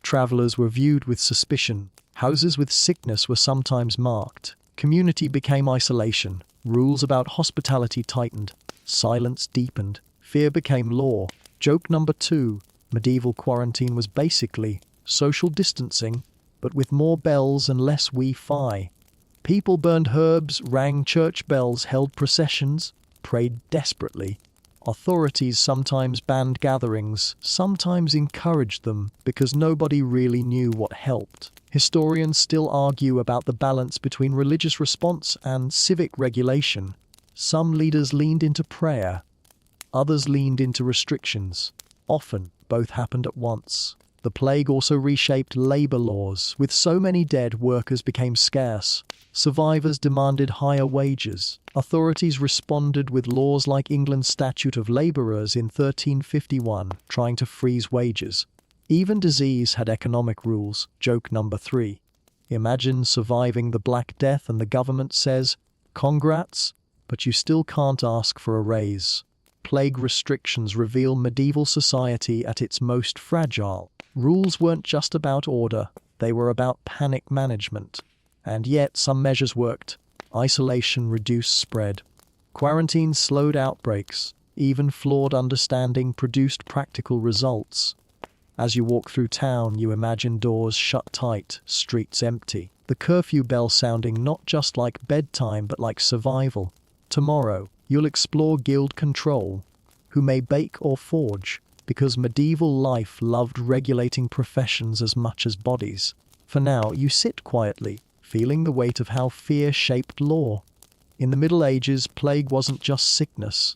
Travelers were viewed with suspicion. Houses with sickness were sometimes marked. Community became isolation. Rules about hospitality tightened. Silence deepened. Fear became law. Joke number 2. Medieval quarantine was basically social distancing. but with more bells and less Wi-Fi. People burned herbs, rang church bells, held processions, prayed desperately. Authorities sometimes banned gatherings, sometimes encouraged them because nobody really knew what helped. Historians still argue about the balance between religious response and civic regulation. Some leaders leaned into prayer, others leaned into restrictions. Often, both happened at once. The plague also reshaped labor laws. With so many dead, workers became scarce. Survivors demanded higher wages. Authorities responded with laws like England's Statute of Labourers in 1351, trying to freeze wages. Even disease had economic rules. Joke number 3. Imagine surviving the Black Death and the government says, "Congrats, but you still can't ask for a raise." Plague restrictions reveal medieval society at its most fragile. Rules weren't just about order, they were about panic management. And yet some measures worked. Isolation reduced spread. Quarantine slowed outbreaks. Even flawed understanding produced practical results. As you walk through town, you imagine doors shut tight, streets empty. The curfew bell sounding not just like bedtime but like survival. Tomorrow, you'll explore guild control. Who may bake or forge, because medieval life loved regulating professions as much as bodies. For now, you sit quietly, feeling the weight of how fear shaped law. In the Middle Ages, plague wasn't just sickness.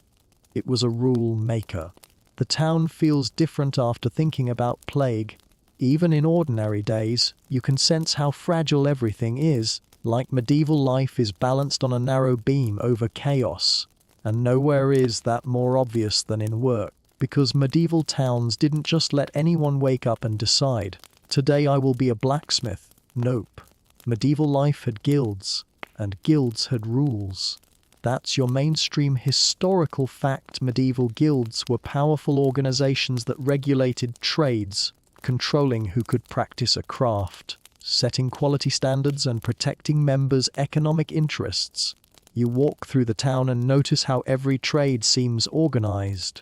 It was a rule maker. The town feels different after thinking about plague. Even in ordinary days, you can sense how fragile everything is, like medieval life is balanced on a narrow beam over chaos. And nowhere is that more obvious than in work. Because medieval towns didn't just let anyone wake up and decide, "Today I will be a blacksmith." Nope. Medieval life had guilds, and guilds had rules. That's your mainstream historical fact. Medieval guilds were powerful organizations that regulated trades, controlling who could practice a craft, setting quality standards and protecting members' economic interests. You walk through the town and notice how every trade seems organized.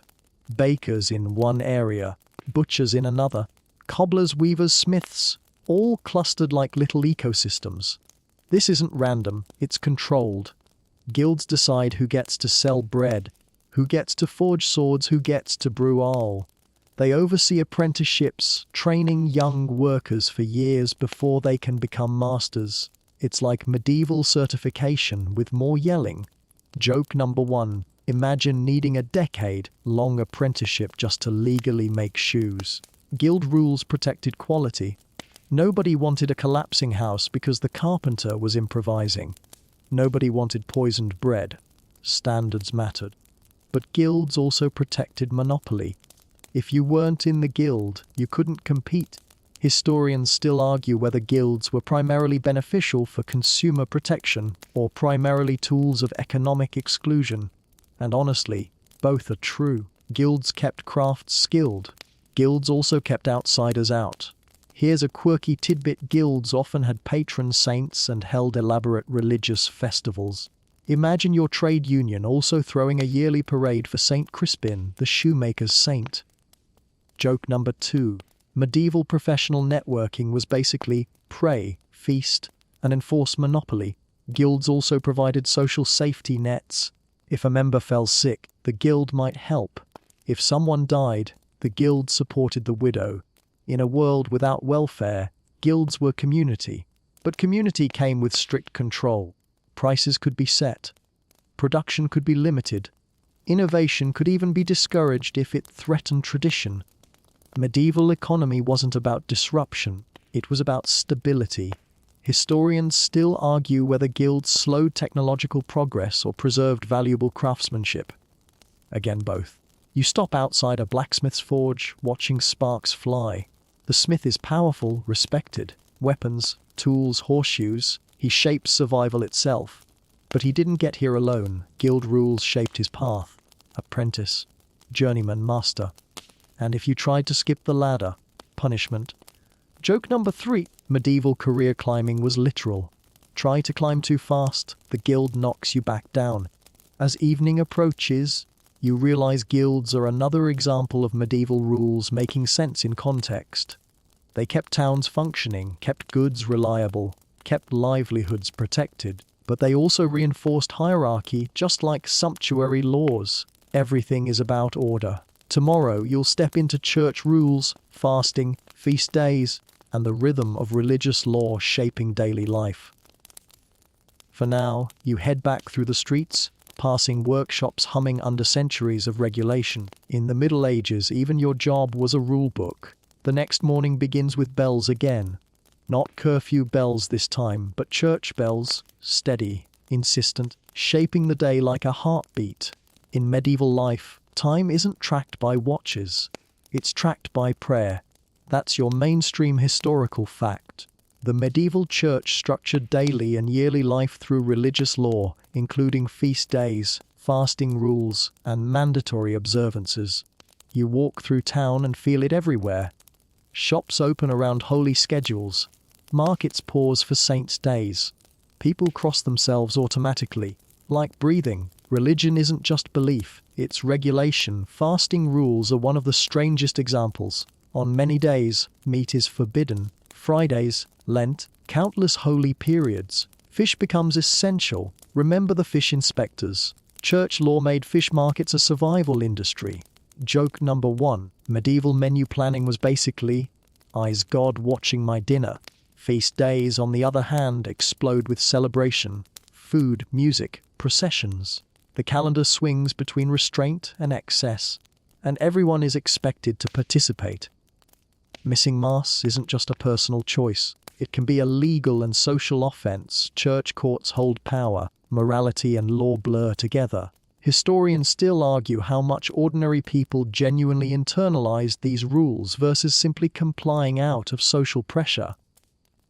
Bakers in one area, butchers in another, cobblers, weavers, smiths, all clustered like little ecosystems. This isn't random, it's controlled. Guilds decide who gets to sell bread, who gets to forge swords, who gets to brew ale. They oversee apprenticeships, training young workers for years before they can become masters. It's like medieval certification with more yelling. Joke number 1. Imagine needing a decade-long apprenticeship just to legally make shoes. Guild rules protected quality. Nobody wanted a collapsing house because the carpenter was improvising. Nobody wanted poisoned bread. Standards mattered. But guilds also protected monopoly. If you weren't in the guild, you couldn't compete. Historians still argue whether guilds were primarily beneficial for consumer protection or primarily tools of economic exclusion. And honestly, both are true. Guilds kept crafts skilled. Guilds also kept outsiders out. Here's a quirky tidbit: guilds often had patron saints and held elaborate religious festivals. Imagine your trade union also throwing a yearly parade for Saint Crispin, the shoemaker's saint. Joke number 2. Medieval professional networking was basically pray, feast, and enforce monopoly. Guilds also provided social safety nets. If a member fell sick, the guild might help. If someone died, the guild supported the widow. In a world without welfare, guilds were community. But community came with strict control. Prices could be set. Production could be limited. Innovation could even be discouraged if it threatened tradition. Medieval economy wasn't about disruption, it was about stability. Historians still argue whether guilds slowed technological progress or preserved valuable craftsmanship. Again, both. You stop outside a blacksmith's forge, watching sparks fly. The smith is powerful, respected. Weapons, tools, horseshoes. He shapes survival itself. But he didn't get here alone. Guild rules shaped his path. Apprentice, journeyman, master. And if you tried to skip the ladder, punishment. Joke number 3. Medieval career climbing was literal. Try to climb too fast, the guild knocks you back down. As evening approaches, you realize guilds are another example of medieval rules making sense in context. They kept towns functioning, kept goods reliable, kept livelihoods protected, but they also reinforced hierarchy just like sumptuary laws. Everything is about order. Tomorrow you'll step into church rules, fasting, feast days, and the rhythm of religious law shaping daily life. For now, you head back through the streets, passing workshops humming under centuries of regulation. In the Middle Ages, even your job was a rule book. The next morning begins with bells again. Not curfew bells this time, but church bells, steady, insistent, shaping the day like a heartbeat. In medieval life, time isn't tracked by watches. It's tracked by prayer. That's your mainstream historical fact. The medieval church structured daily and yearly life through religious law, including feast days, fasting rules, and mandatory observances. You walk through town and feel it everywhere. Shops open around holy schedules. Markets pause for saints' days. People cross themselves automatically. Like breathing, religion isn't just belief, it's regulation. Fasting rules are one of the strangest examples. On many days, meat is forbidden. Fridays, Lent, countless holy periods. Fish becomes essential. Remember the fish inspectors. Church law made fish markets a survival industry. Joke number 1. Medieval menu planning was basically, "Is God watching my dinner?" Feast days, on the other hand, explode with celebration. Food, music, processions. The calendar swings between restraint and excess, and everyone is expected to participate. Missing Mass isn't just a personal choice. It can be a legal and social offense. Church courts hold power. Morality and law blur together. Historians still argue how much ordinary people genuinely internalized these rules versus simply complying out of social pressure.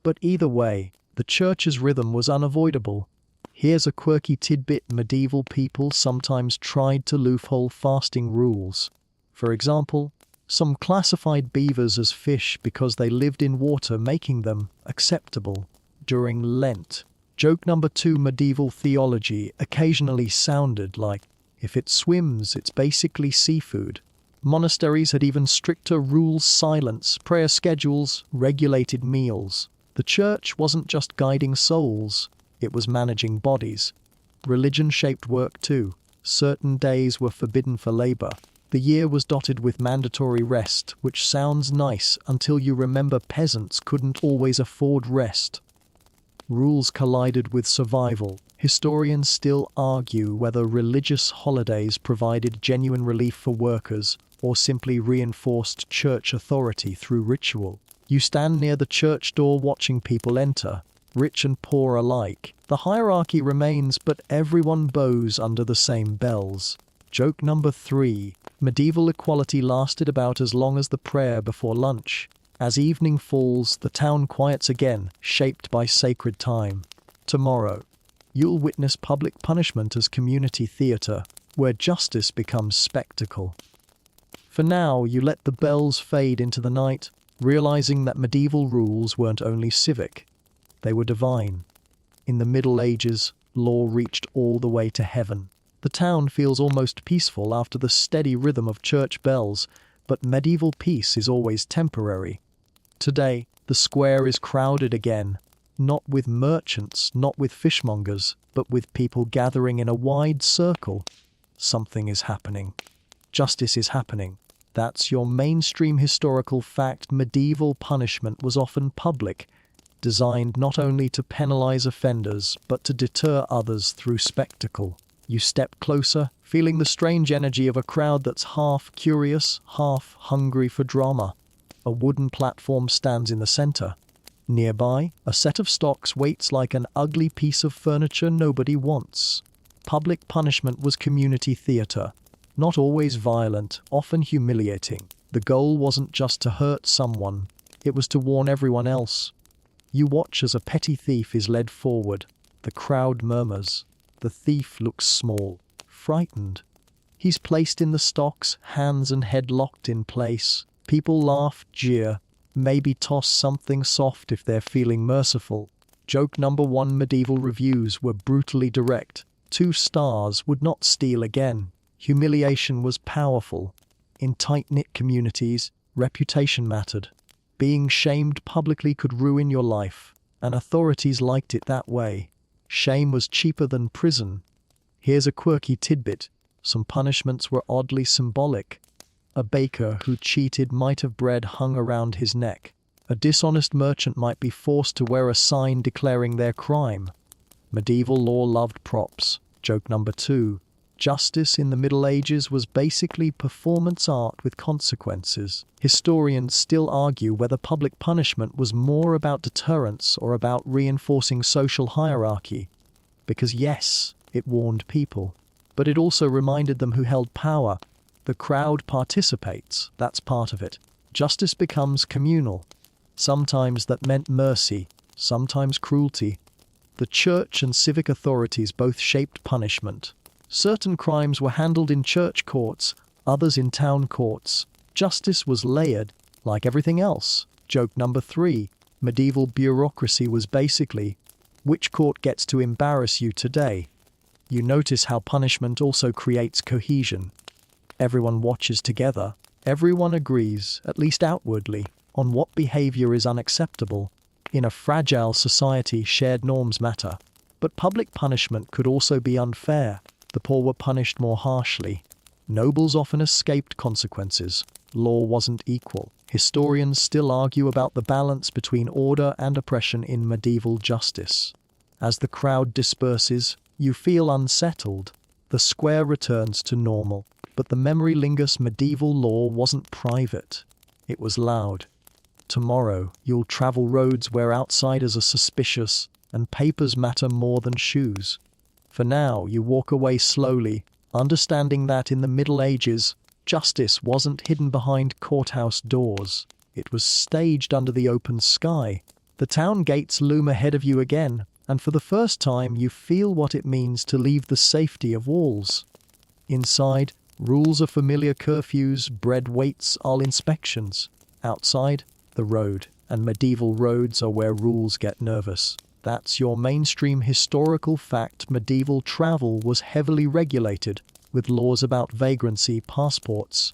But either way, the church's rhythm was unavoidable. Here's a quirky tidbit: medieval people sometimes tried to loophole fasting rules. For example, some classified beavers as fish because they lived in water, making them acceptable during Lent. Joke number 2. Medieval theology occasionally sounded like, if it swims, it's basically seafood. Monasteries had even stricter rules: silence, prayer schedules, regulated meals. The church wasn't just guiding souls, it was managing bodies. Religion shaped work too. Certain days were forbidden for labor. The year was dotted with mandatory rest, which sounds nice until you remember peasants couldn't always afford rest. Rules collided with survival. Historians still argue whether religious holidays provided genuine relief for workers or simply reinforced church authority through ritual. You stand near the church door watching people enter, rich and poor alike. The hierarchy remains, but everyone bows under the same bells. Joke number 3. Medieval equality lasted about as long as the prayer before lunch. As evening falls, the town quiets again, shaped by sacred time. Tomorrow, you'll witness public punishment as community theater, where justice becomes spectacle. For now, you let the bells fade into the night, realizing that medieval rules weren't only civic, they were divine. In the Middle Ages, law reached all the way to heaven. The town feels almost peaceful after the steady rhythm of church bells, but medieval peace is always temporary. Today, the square is crowded again, not with merchants, not with fishmongers, but with people gathering in a wide circle. Something is happening. Justice is happening. That's your mainstream historical fact. Medieval punishment was often public, designed not only to penalize offenders, but to deter others through spectacle. You step closer, feeling the strange energy of a crowd that's half curious, half hungry for drama. A wooden platform stands in the center. Nearby, a set of stocks waits like an ugly piece of furniture nobody wants. Public punishment was community theater. Not always violent, often humiliating. The goal wasn't just to hurt someone, it was to warn everyone else. You watch as a petty thief is led forward. The crowd murmurs. The thief looks small, frightened. He's placed in the stocks, hands and head locked in place. People laugh, jeer, maybe toss something soft if they're feeling merciful. Joke number 1. Medieval reviews were brutally direct. 2 stars: would not steal again. Humiliation was powerful. In tight-knit communities, reputation mattered. Being shamed publicly could ruin your life, and authorities liked it that way. Shame was cheaper than prison. Here's a quirky tidbit. Some punishments were oddly symbolic. A baker who cheated might have bread hung around his neck. A dishonest merchant might be forced to wear a sign declaring their crime. Medieval law loved props. Joke number 2. Justice in the Middle Ages was basically performance art with consequences. Historians still argue whether public punishment was more about deterrence or about reinforcing social hierarchy. Because yes, it warned people, but it also reminded them who held power. The crowd participates, that's part of it. Justice becomes communal. Sometimes that meant mercy, sometimes cruelty. The church and civic authorities both shaped punishment. Certain crimes were handled in church courts, others in town courts. Justice was layered, like everything else. Joke number 3. Medieval bureaucracy was basically, which court gets to embarrass you today? You notice how punishment also creates cohesion. Everyone watches together. Everyone agrees, at least outwardly, on what behavior is unacceptable. In a fragile society, shared norms matter. But public punishment could also be unfair. The poor were punished more harshly. Nobles often escaped consequences. Law wasn't equal. Historians still argue about the balance between order and oppression in medieval justice. As the crowd disperses, you feel unsettled. The square returns to normal. But the memory lingers. Medieval law wasn't private. It was loud. Tomorrow, you'll travel roads where outsiders are suspicious, and papers matter more than shoes. For now, you walk away slowly, understanding that in the Middle Ages, justice wasn't hidden behind courthouse doors. It was staged under the open sky. The town gates loom ahead of you again, and for the first time you feel what it means to leave the safety of walls. Inside, rules are familiar: curfews, bread waits, all inspections. Outside, the road, and medieval roads are where rules get nervous. That's your mainstream historical fact. Medieval travel was heavily regulated, with laws about vagrancy, passports,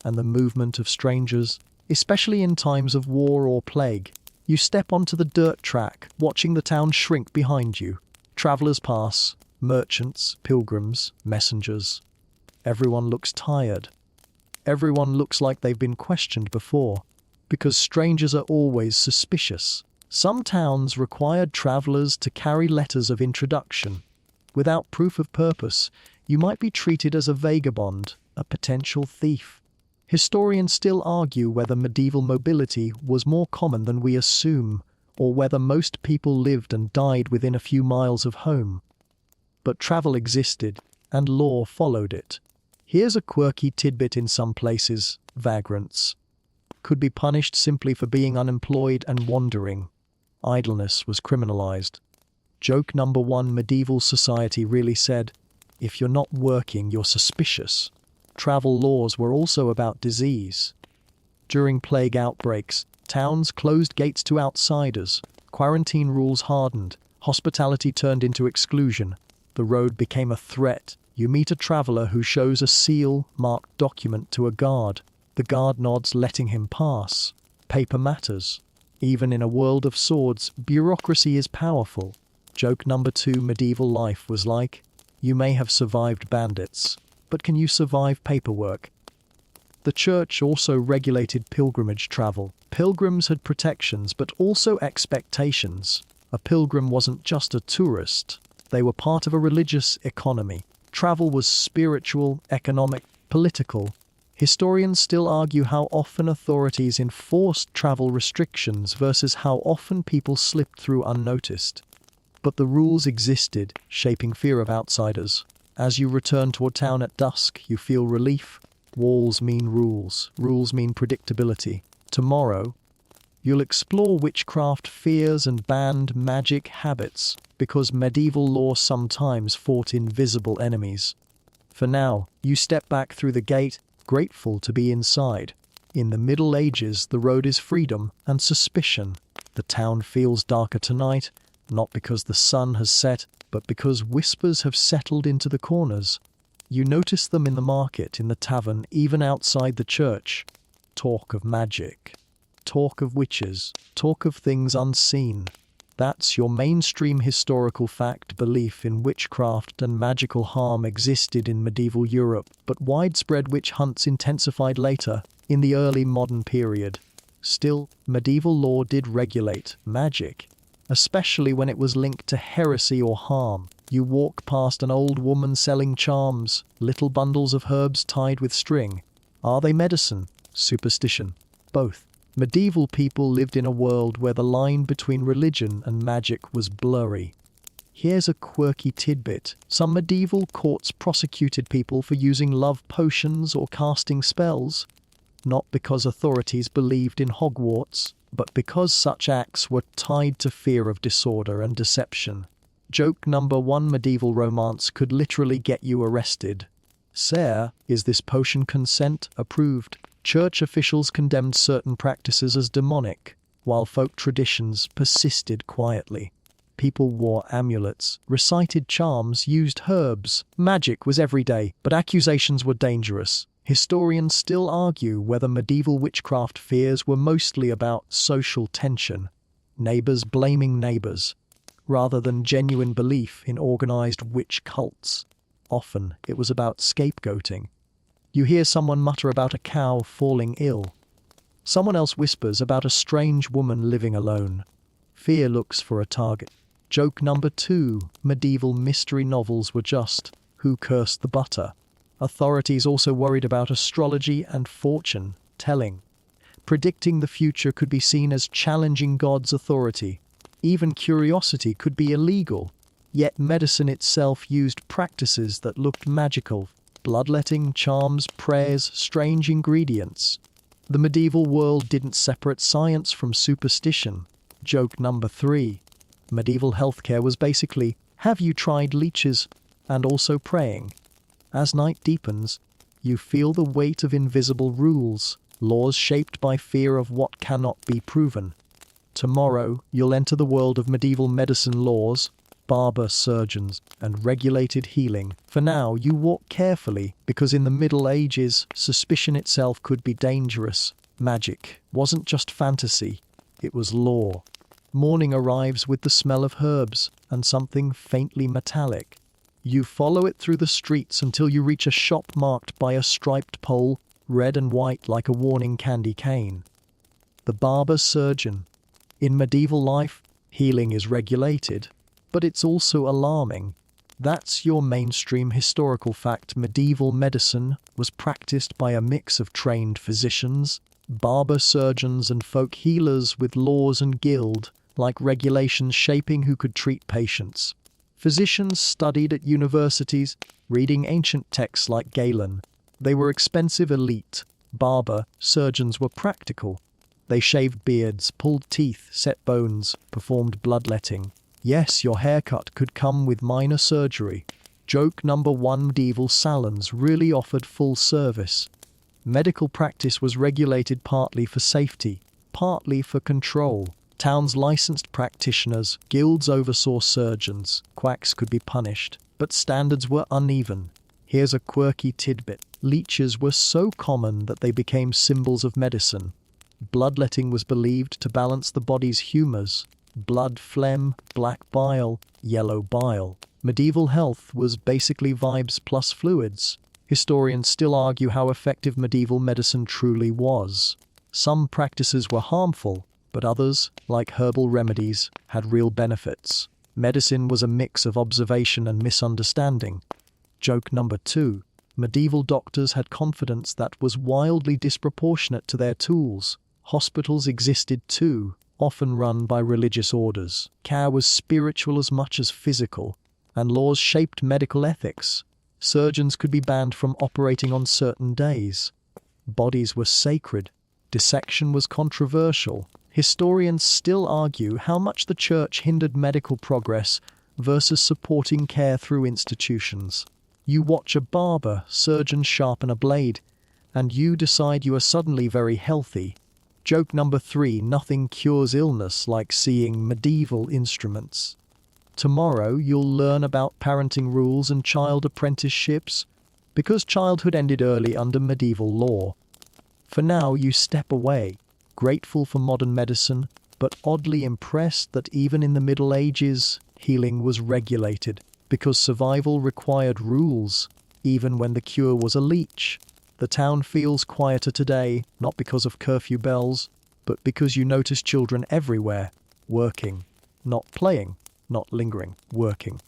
and the movement of strangers, especially in times of war or plague. You step onto the dirt track, watching the town shrink behind you. Travelers pass, merchants, pilgrims, messengers. Everyone looks tired. Everyone looks like they've been questioned before, because strangers are always suspicious. Some towns required travelers to carry letters of introduction. Without proof of purpose, you might be treated as a vagabond, a potential thief. Historians still argue whether medieval mobility was more common than we assume, or whether most people lived and died within a few miles of home. But travel existed, and law followed it. Here's a quirky tidbit: in some places, vagrants could be punished simply for being unemployed and wandering. Idleness was criminalized. Joke number 1. Medieval society really said, if you're not working, you're suspicious. Travel laws were also about disease. During plague outbreaks, towns closed gates to outsiders. Quarantine rules hardened. Hospitality turned into exclusion. The road became a threat. You meet a traveler who shows a seal-marked document to a guard. The guard nods, letting him pass. Paper matters. Even in a world of swords, bureaucracy is powerful. Joke number 2. Medieval life was like, you may have survived bandits, but can you survive paperwork? The church also regulated pilgrimage travel. Pilgrims had protections, but also expectations. A pilgrim wasn't just a tourist. They were part of a religious economy. Travel was spiritual, economic, political. Historians still argue how often authorities enforced travel restrictions versus how often people slipped through unnoticed. But the rules existed, shaping fear of outsiders. As you return toward town at dusk, you feel relief. Walls mean rules. Rules mean predictability. Tomorrow, you'll explore witchcraft fears and banned magic habits, because medieval law sometimes fought invisible enemies. For now, you step back through the gate, grateful to be inside. In the Middle Ages, the road is freedom and suspicion. The town feels darker tonight, not because the sun has set, but because whispers have settled into the corners. You notice them in the market, in the tavern, even outside the church. Talk of magic. Talk of witches, talk of things unseen. That's your mainstream historical fact. Belief in witchcraft and magical harm existed in medieval Europe, but widespread witch hunts intensified later, in the early modern period. Still, medieval law did regulate magic, especially when it was linked to heresy or harm. You walk past an old woman selling charms, little bundles of herbs tied with string. Are they medicine? Superstition? Both. Medieval people lived in a world where the line between religion and magic was blurry. Here's a quirky tidbit. Some medieval courts prosecuted people for using love potions or casting spells, not because authorities believed in Hogwarts, but because such acts were tied to fear of disorder and deception. Joke number 1: medieval romance could literally get you arrested. Sir, is this potion consent approved? Church officials condemned certain practices as demonic, while folk traditions persisted quietly. People wore amulets, recited charms, used herbs. Magic was everyday, but accusations were dangerous. Historians still argue whether medieval witchcraft fears were mostly about social tension, neighbors blaming neighbors, rather than genuine belief in organized witch cults. Often, it was about scapegoating. You hear someone mutter about a cow falling ill. Someone else whispers about a strange woman living alone. Fear looks for a target. Joke number 2: medieval mystery novels were just who cursed the butter. Authorities also worried about astrology and fortune telling. Predicting the future could be seen as challenging God's authority. Even curiosity could be illegal. Yet medicine itself used practices that looked magical. Bloodletting, charms, prayers, strange ingredients. The medieval world didn't separate science from superstition. Joke number 3: medieval healthcare was basically, have you tried leeches? And also praying. As night deepens, you feel the weight of invisible rules, laws shaped by fear of what cannot be proven. Tomorrow, you'll enter the world of medieval medicine laws, barber surgeons, and regulated healing. For now, you walk carefully, because in the Middle Ages, suspicion itself could be dangerous. Magic wasn't just fantasy, it was law. Morning arrives with the smell of herbs and something faintly metallic. You follow it through the streets until you reach a shop marked by a striped pole, red and white like a warning candy cane. The barber surgeon. In medieval life, healing is regulated, but it's also alarming. That's your mainstream historical fact. Medieval medicine was practiced by a mix of trained physicians, barber surgeons and folk healers with laws and guild-like regulations shaping who could treat patients. Physicians studied at universities, reading ancient texts like Galen. They were expensive elite. Barber surgeons were practical. They shaved beards, pulled teeth, set bones, performed bloodletting. Yes, your haircut could come with minor surgery. Joke number 1: medieval salons really offered full service. Medical practice was regulated partly for safety, partly for control. Towns licensed practitioners, guilds oversaw surgeons, quacks could be punished, but standards were uneven. Here's a quirky tidbit. Leeches were so common that they became symbols of medicine. Bloodletting was believed to balance the body's humors. Blood, phlegm, black bile, yellow bile. Medieval health was basically vibes plus fluids. Historians still argue how effective medieval medicine truly was. Some practices were harmful, but others, like herbal remedies, had real benefits. Medicine was a mix of observation and misunderstanding. Joke number 2: medieval doctors had confidence that was wildly disproportionate to their tools. Hospitals existed too, often run by religious orders. Care was spiritual as much as physical, and laws shaped medical ethics. Surgeons could be banned from operating on certain days. Bodies were sacred. Dissection was controversial. Historians still argue how much the church hindered medical progress versus supporting care through institutions. You watch a barber surgeon sharpen a blade, and you decide you are suddenly very healthy. Joke number 3: nothing cures illness like seeing medieval instruments. Tomorrow you'll learn about parenting rules and child apprenticeships, because childhood ended early under medieval law. For now, you step away, grateful for modern medicine, but oddly impressed that even in the Middle Ages, healing was regulated, because survival required rules, even when the cure was a leech. The town feels quieter today, not because of curfew bells, but because you notice children everywhere, working, not playing, not lingering, working.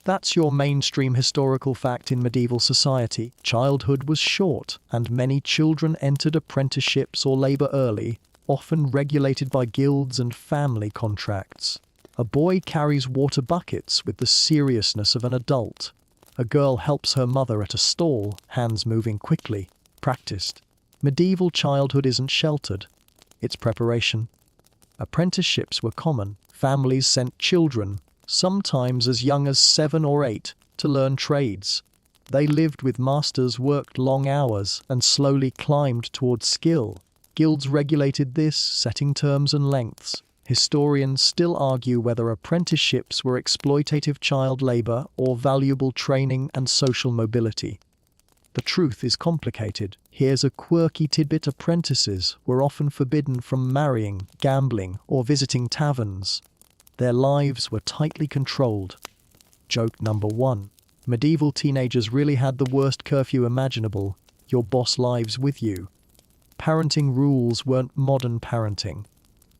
That's your mainstream historical fact in medieval society. Childhood was short, and many children entered apprenticeships or labor early, often regulated by guilds and family contracts. A boy carries water buckets with the seriousness of an adult. A girl helps her mother at a stall, hands moving quickly, practiced. Medieval childhood isn't sheltered. It's preparation. Apprenticeships were common. Families sent children, sometimes as young as 7 or 8, to learn trades. They lived with masters, worked long hours, and slowly climbed towards skill. Guilds regulated this, setting terms and lengths. Historians still argue whether apprenticeships were exploitative child labor or valuable training and social mobility. The truth is complicated. Here's a quirky tidbit: apprentices were often forbidden from marrying, gambling, or visiting taverns. Their lives were tightly controlled. Joke number 1. Medieval teenagers really had the worst curfew imaginable. Your boss lives with you. Parenting rules weren't modern parenting.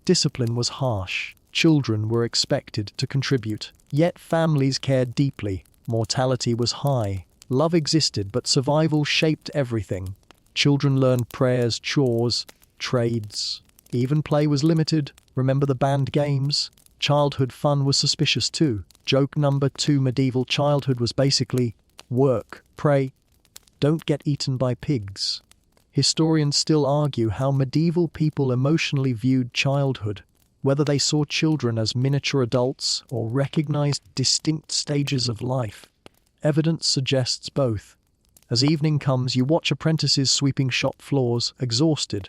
Discipline was harsh. Children were expected to contribute. Yet families cared deeply. Mortality was high. Love existed, but survival shaped everything. Children learned prayers, chores, trades. Even play was limited. Remember the band games? Childhood fun was suspicious too. Joke number 2. Medieval childhood was basically work, pray, don't get eaten by pigs. Historians still argue how medieval people emotionally viewed childhood, whether they saw children as miniature adults or recognized distinct stages of life. Evidence suggests both. As evening comes, you watch apprentices sweeping shop floors, exhausted.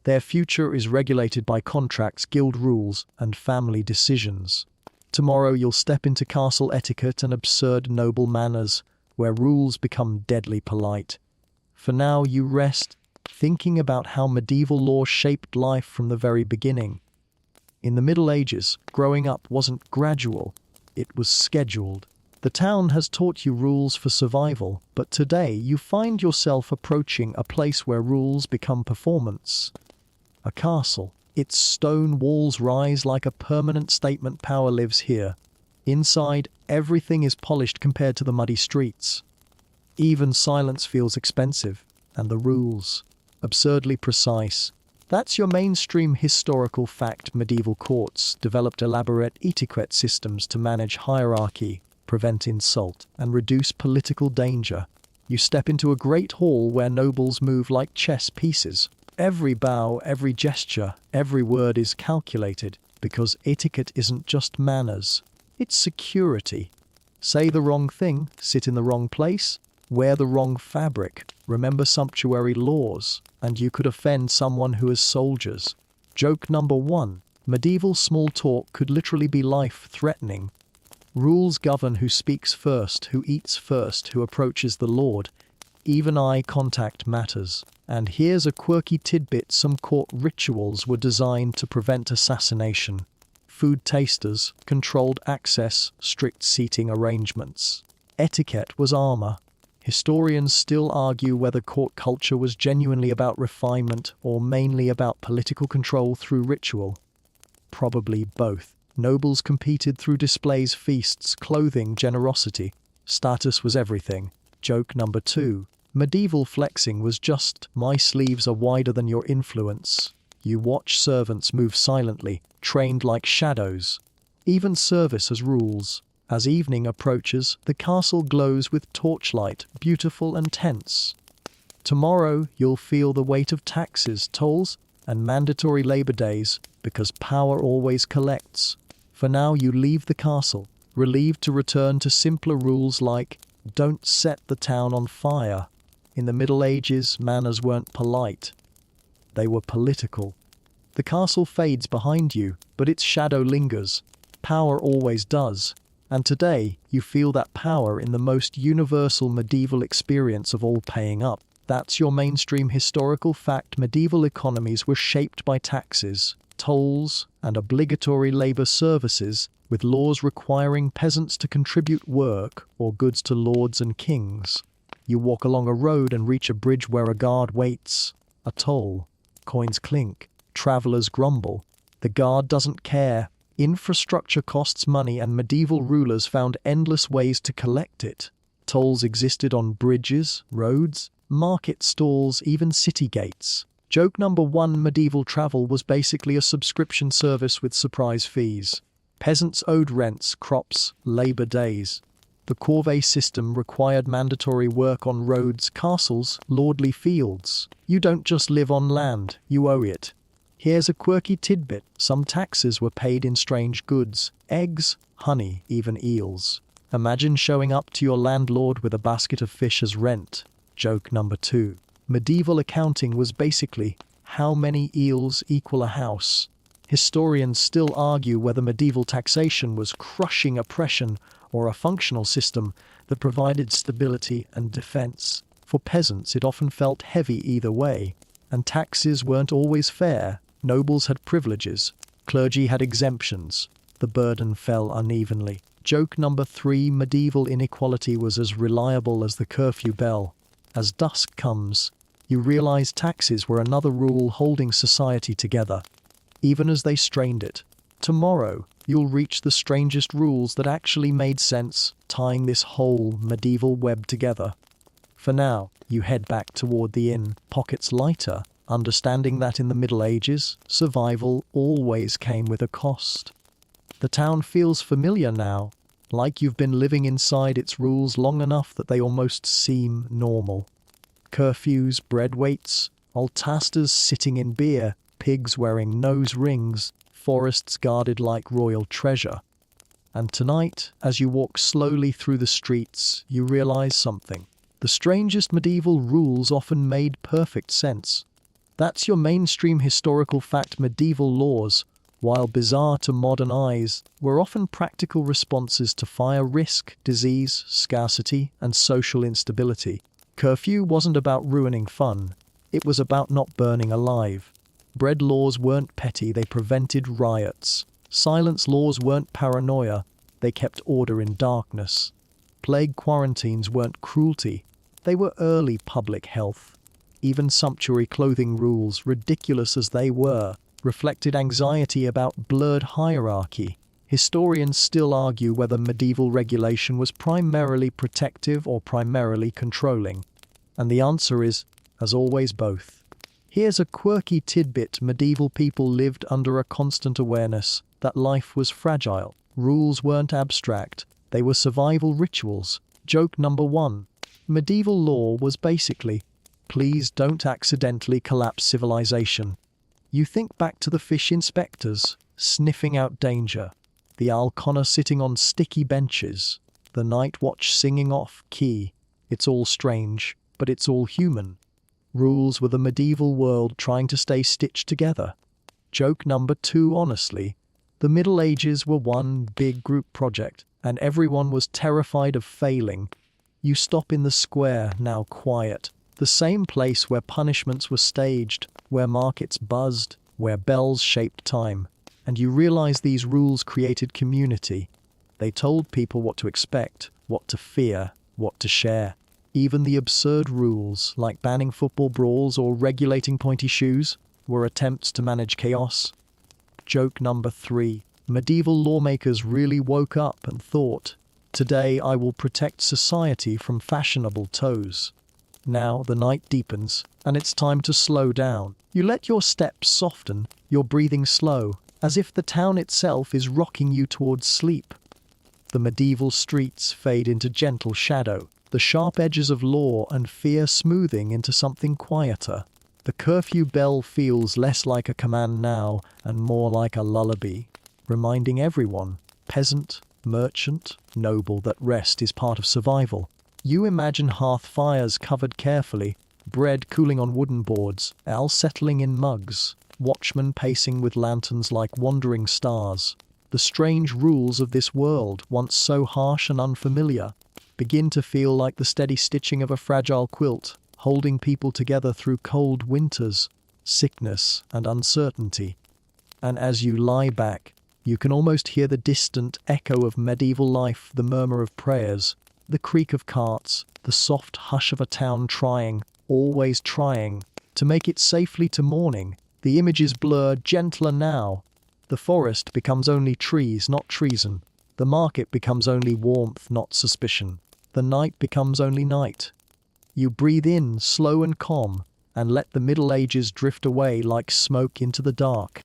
Their future is regulated by contracts, guild rules, and family decisions. Tomorrow you'll step into castle etiquette and absurd noble manners, where rules become deadly polite. For now, you rest, thinking about how medieval law shaped life from the very beginning. In the Middle Ages, growing up wasn't gradual, it was scheduled. The town has taught you rules for survival, but today you find yourself approaching a place where rules become performance. A castle. Its stone walls rise like a permanent statement: power lives here. Inside, everything is polished compared to the muddy streets. Even silence feels expensive, and the rules, absurdly precise. That's your mainstream historical fact. Medieval courts developed elaborate etiquette systems to manage hierarchy, prevent insult, and reduce political danger. You step into a great hall where nobles move like chess pieces. Every bow, every gesture, every word is calculated, because etiquette isn't just manners, it's security. Say the wrong thing, sit in the wrong place, wear the wrong fabric, remember sumptuary laws, and you could offend someone who is soldiers. Joke number 1. Medieval small talk could literally be life-threatening. Rules govern who speaks first, who eats first, who approaches the Lord. Even eye contact matters. And here's a quirky tidbit: some court rituals were designed to prevent assassination. Food tasters, controlled access, strict seating arrangements. Etiquette was armor. Historians still argue whether court culture was genuinely about refinement or mainly about political control through ritual. Probably both. Nobles competed through displays, feasts, clothing, generosity. Status was everything. Joke number 2. Medieval flexing was just, my sleeves are wider than your influence. You watch servants move silently, trained like shadows. Even service has rules. As evening approaches, the castle glows with torchlight, beautiful and tense. Tomorrow, you'll feel the weight of taxes, tolls, and mandatory labor days, because power always collects. For now, you leave the castle, relieved to return to simpler rules like, don't set the town on fire. In the Middle Ages, manners weren't polite. They were political. The castle fades behind you, but its shadow lingers. Power always does. And today, you feel that power in the most universal medieval experience of all: paying up. That's your mainstream historical fact. Medieval economies were shaped by taxes, tolls, and obligatory labor services, with laws requiring peasants to contribute work or goods to lords and kings. You walk along a road and reach a bridge where a guard waits. A toll. Coins clink. Travelers grumble. The guard doesn't care. Infrastructure costs money, and medieval rulers found endless ways to collect it. Tolls existed on bridges, roads, market stalls, even city gates. Joke number 1: medieval travel was basically a subscription service with surprise fees. Peasants owed rents, crops, labor days. The corvée system required mandatory work on roads, castles, lordly fields. You don't just live on land, you owe it. Here's a quirky tidbit: some taxes were paid in strange goods: eggs, honey, even eels. Imagine showing up to your landlord with a basket of fish as rent. Joke number 2. Medieval accounting was basically, how many eels equal a house? Historians still argue whether medieval taxation was crushing oppression or a functional system that provided stability and defense. For peasants, it often felt heavy either way, and taxes weren't always fair. Nobles had privileges, clergy had exemptions. The burden fell unevenly. Joke number 3: medieval inequality was as reliable as the curfew bell. As dusk comes, you realize taxes were another rule holding society together, even as they strained it. Tomorrow, you'll reach the strangest rules that actually made sense, tying this whole medieval web together. For now, you head back toward the inn, pockets lighter, understanding that in the Middle Ages, survival always came with a cost. The town feels familiar now, like you've been living inside its rules long enough that they almost seem normal. Curfews, bread waits, altasters sitting in beer, pigs wearing nose rings, forests guarded like royal treasure. And tonight, as you walk slowly through the streets, you realize something. The strangest medieval rules often made perfect sense. That's your mainstream historical fact. Medieval laws, while bizarre to modern eyes, were often practical responses to fire risk, disease, scarcity, and social instability. Curfew wasn't about ruining fun. It was about not burning alive. Bread laws weren't petty, they prevented riots. Silence laws weren't paranoia, they kept order in darkness. Plague quarantines weren't cruelty, they were early public health. Even sumptuary clothing rules, ridiculous as they were, reflected anxiety about blurred hierarchy. Historians still argue whether medieval regulation was primarily protective or primarily controlling. And the answer is, as always, both. Here's a quirky tidbit: medieval people lived under a constant awareness that life was fragile. Rules weren't abstract, they were survival rituals. Joke number 1. Medieval law was basically, please don't accidentally collapse civilization. You think back to the fish inspectors, sniffing out danger, the alcona sitting on sticky benches, the night watch singing off key. It's all strange, but it's all human. Rules were the medieval world trying to stay stitched together. Joke number 2. Honestly, the Middle Ages were one big group project, and everyone was terrified of failing. You stop in the square, now quiet, the same place where punishments were staged, where markets buzzed, where bells shaped time, and you realize these rules created community. They told people what to expect, what to fear, what to share. Even the absurd rules, like banning football brawls or regulating pointy shoes, were attempts to manage chaos. Joke number 3. Medieval lawmakers really woke up and thought, today I will protect society from fashionable toes. Now the night deepens, and it's time to slow down. You let your steps soften, your breathing slow, as if the town itself is rocking you towards sleep. The medieval streets fade into gentle shadow, the sharp edges of law and fear smoothing into something quieter. The curfew bell feels less like a command now and more like a lullaby, reminding everyone, peasant, merchant, noble, that rest is part of survival. You imagine hearth fires covered carefully, bread cooling on wooden boards, ale settling in mugs, watchmen pacing with lanterns like wandering stars. The strange rules of this world, once so harsh and unfamiliar, begin to feel like the steady stitching of a fragile quilt, holding people together through cold winters, sickness, and uncertainty. And as you lie back, you can almost hear the distant echo of medieval life, the murmur of prayers, the creak of carts, the soft hush of a town trying, always trying, to make it safely to morning. The images blur gentler now. The forest becomes only trees, not treason. The market becomes only warmth, not suspicion. The night becomes only night. You breathe in, slow and calm, and let the Middle Ages drift away like smoke into the dark.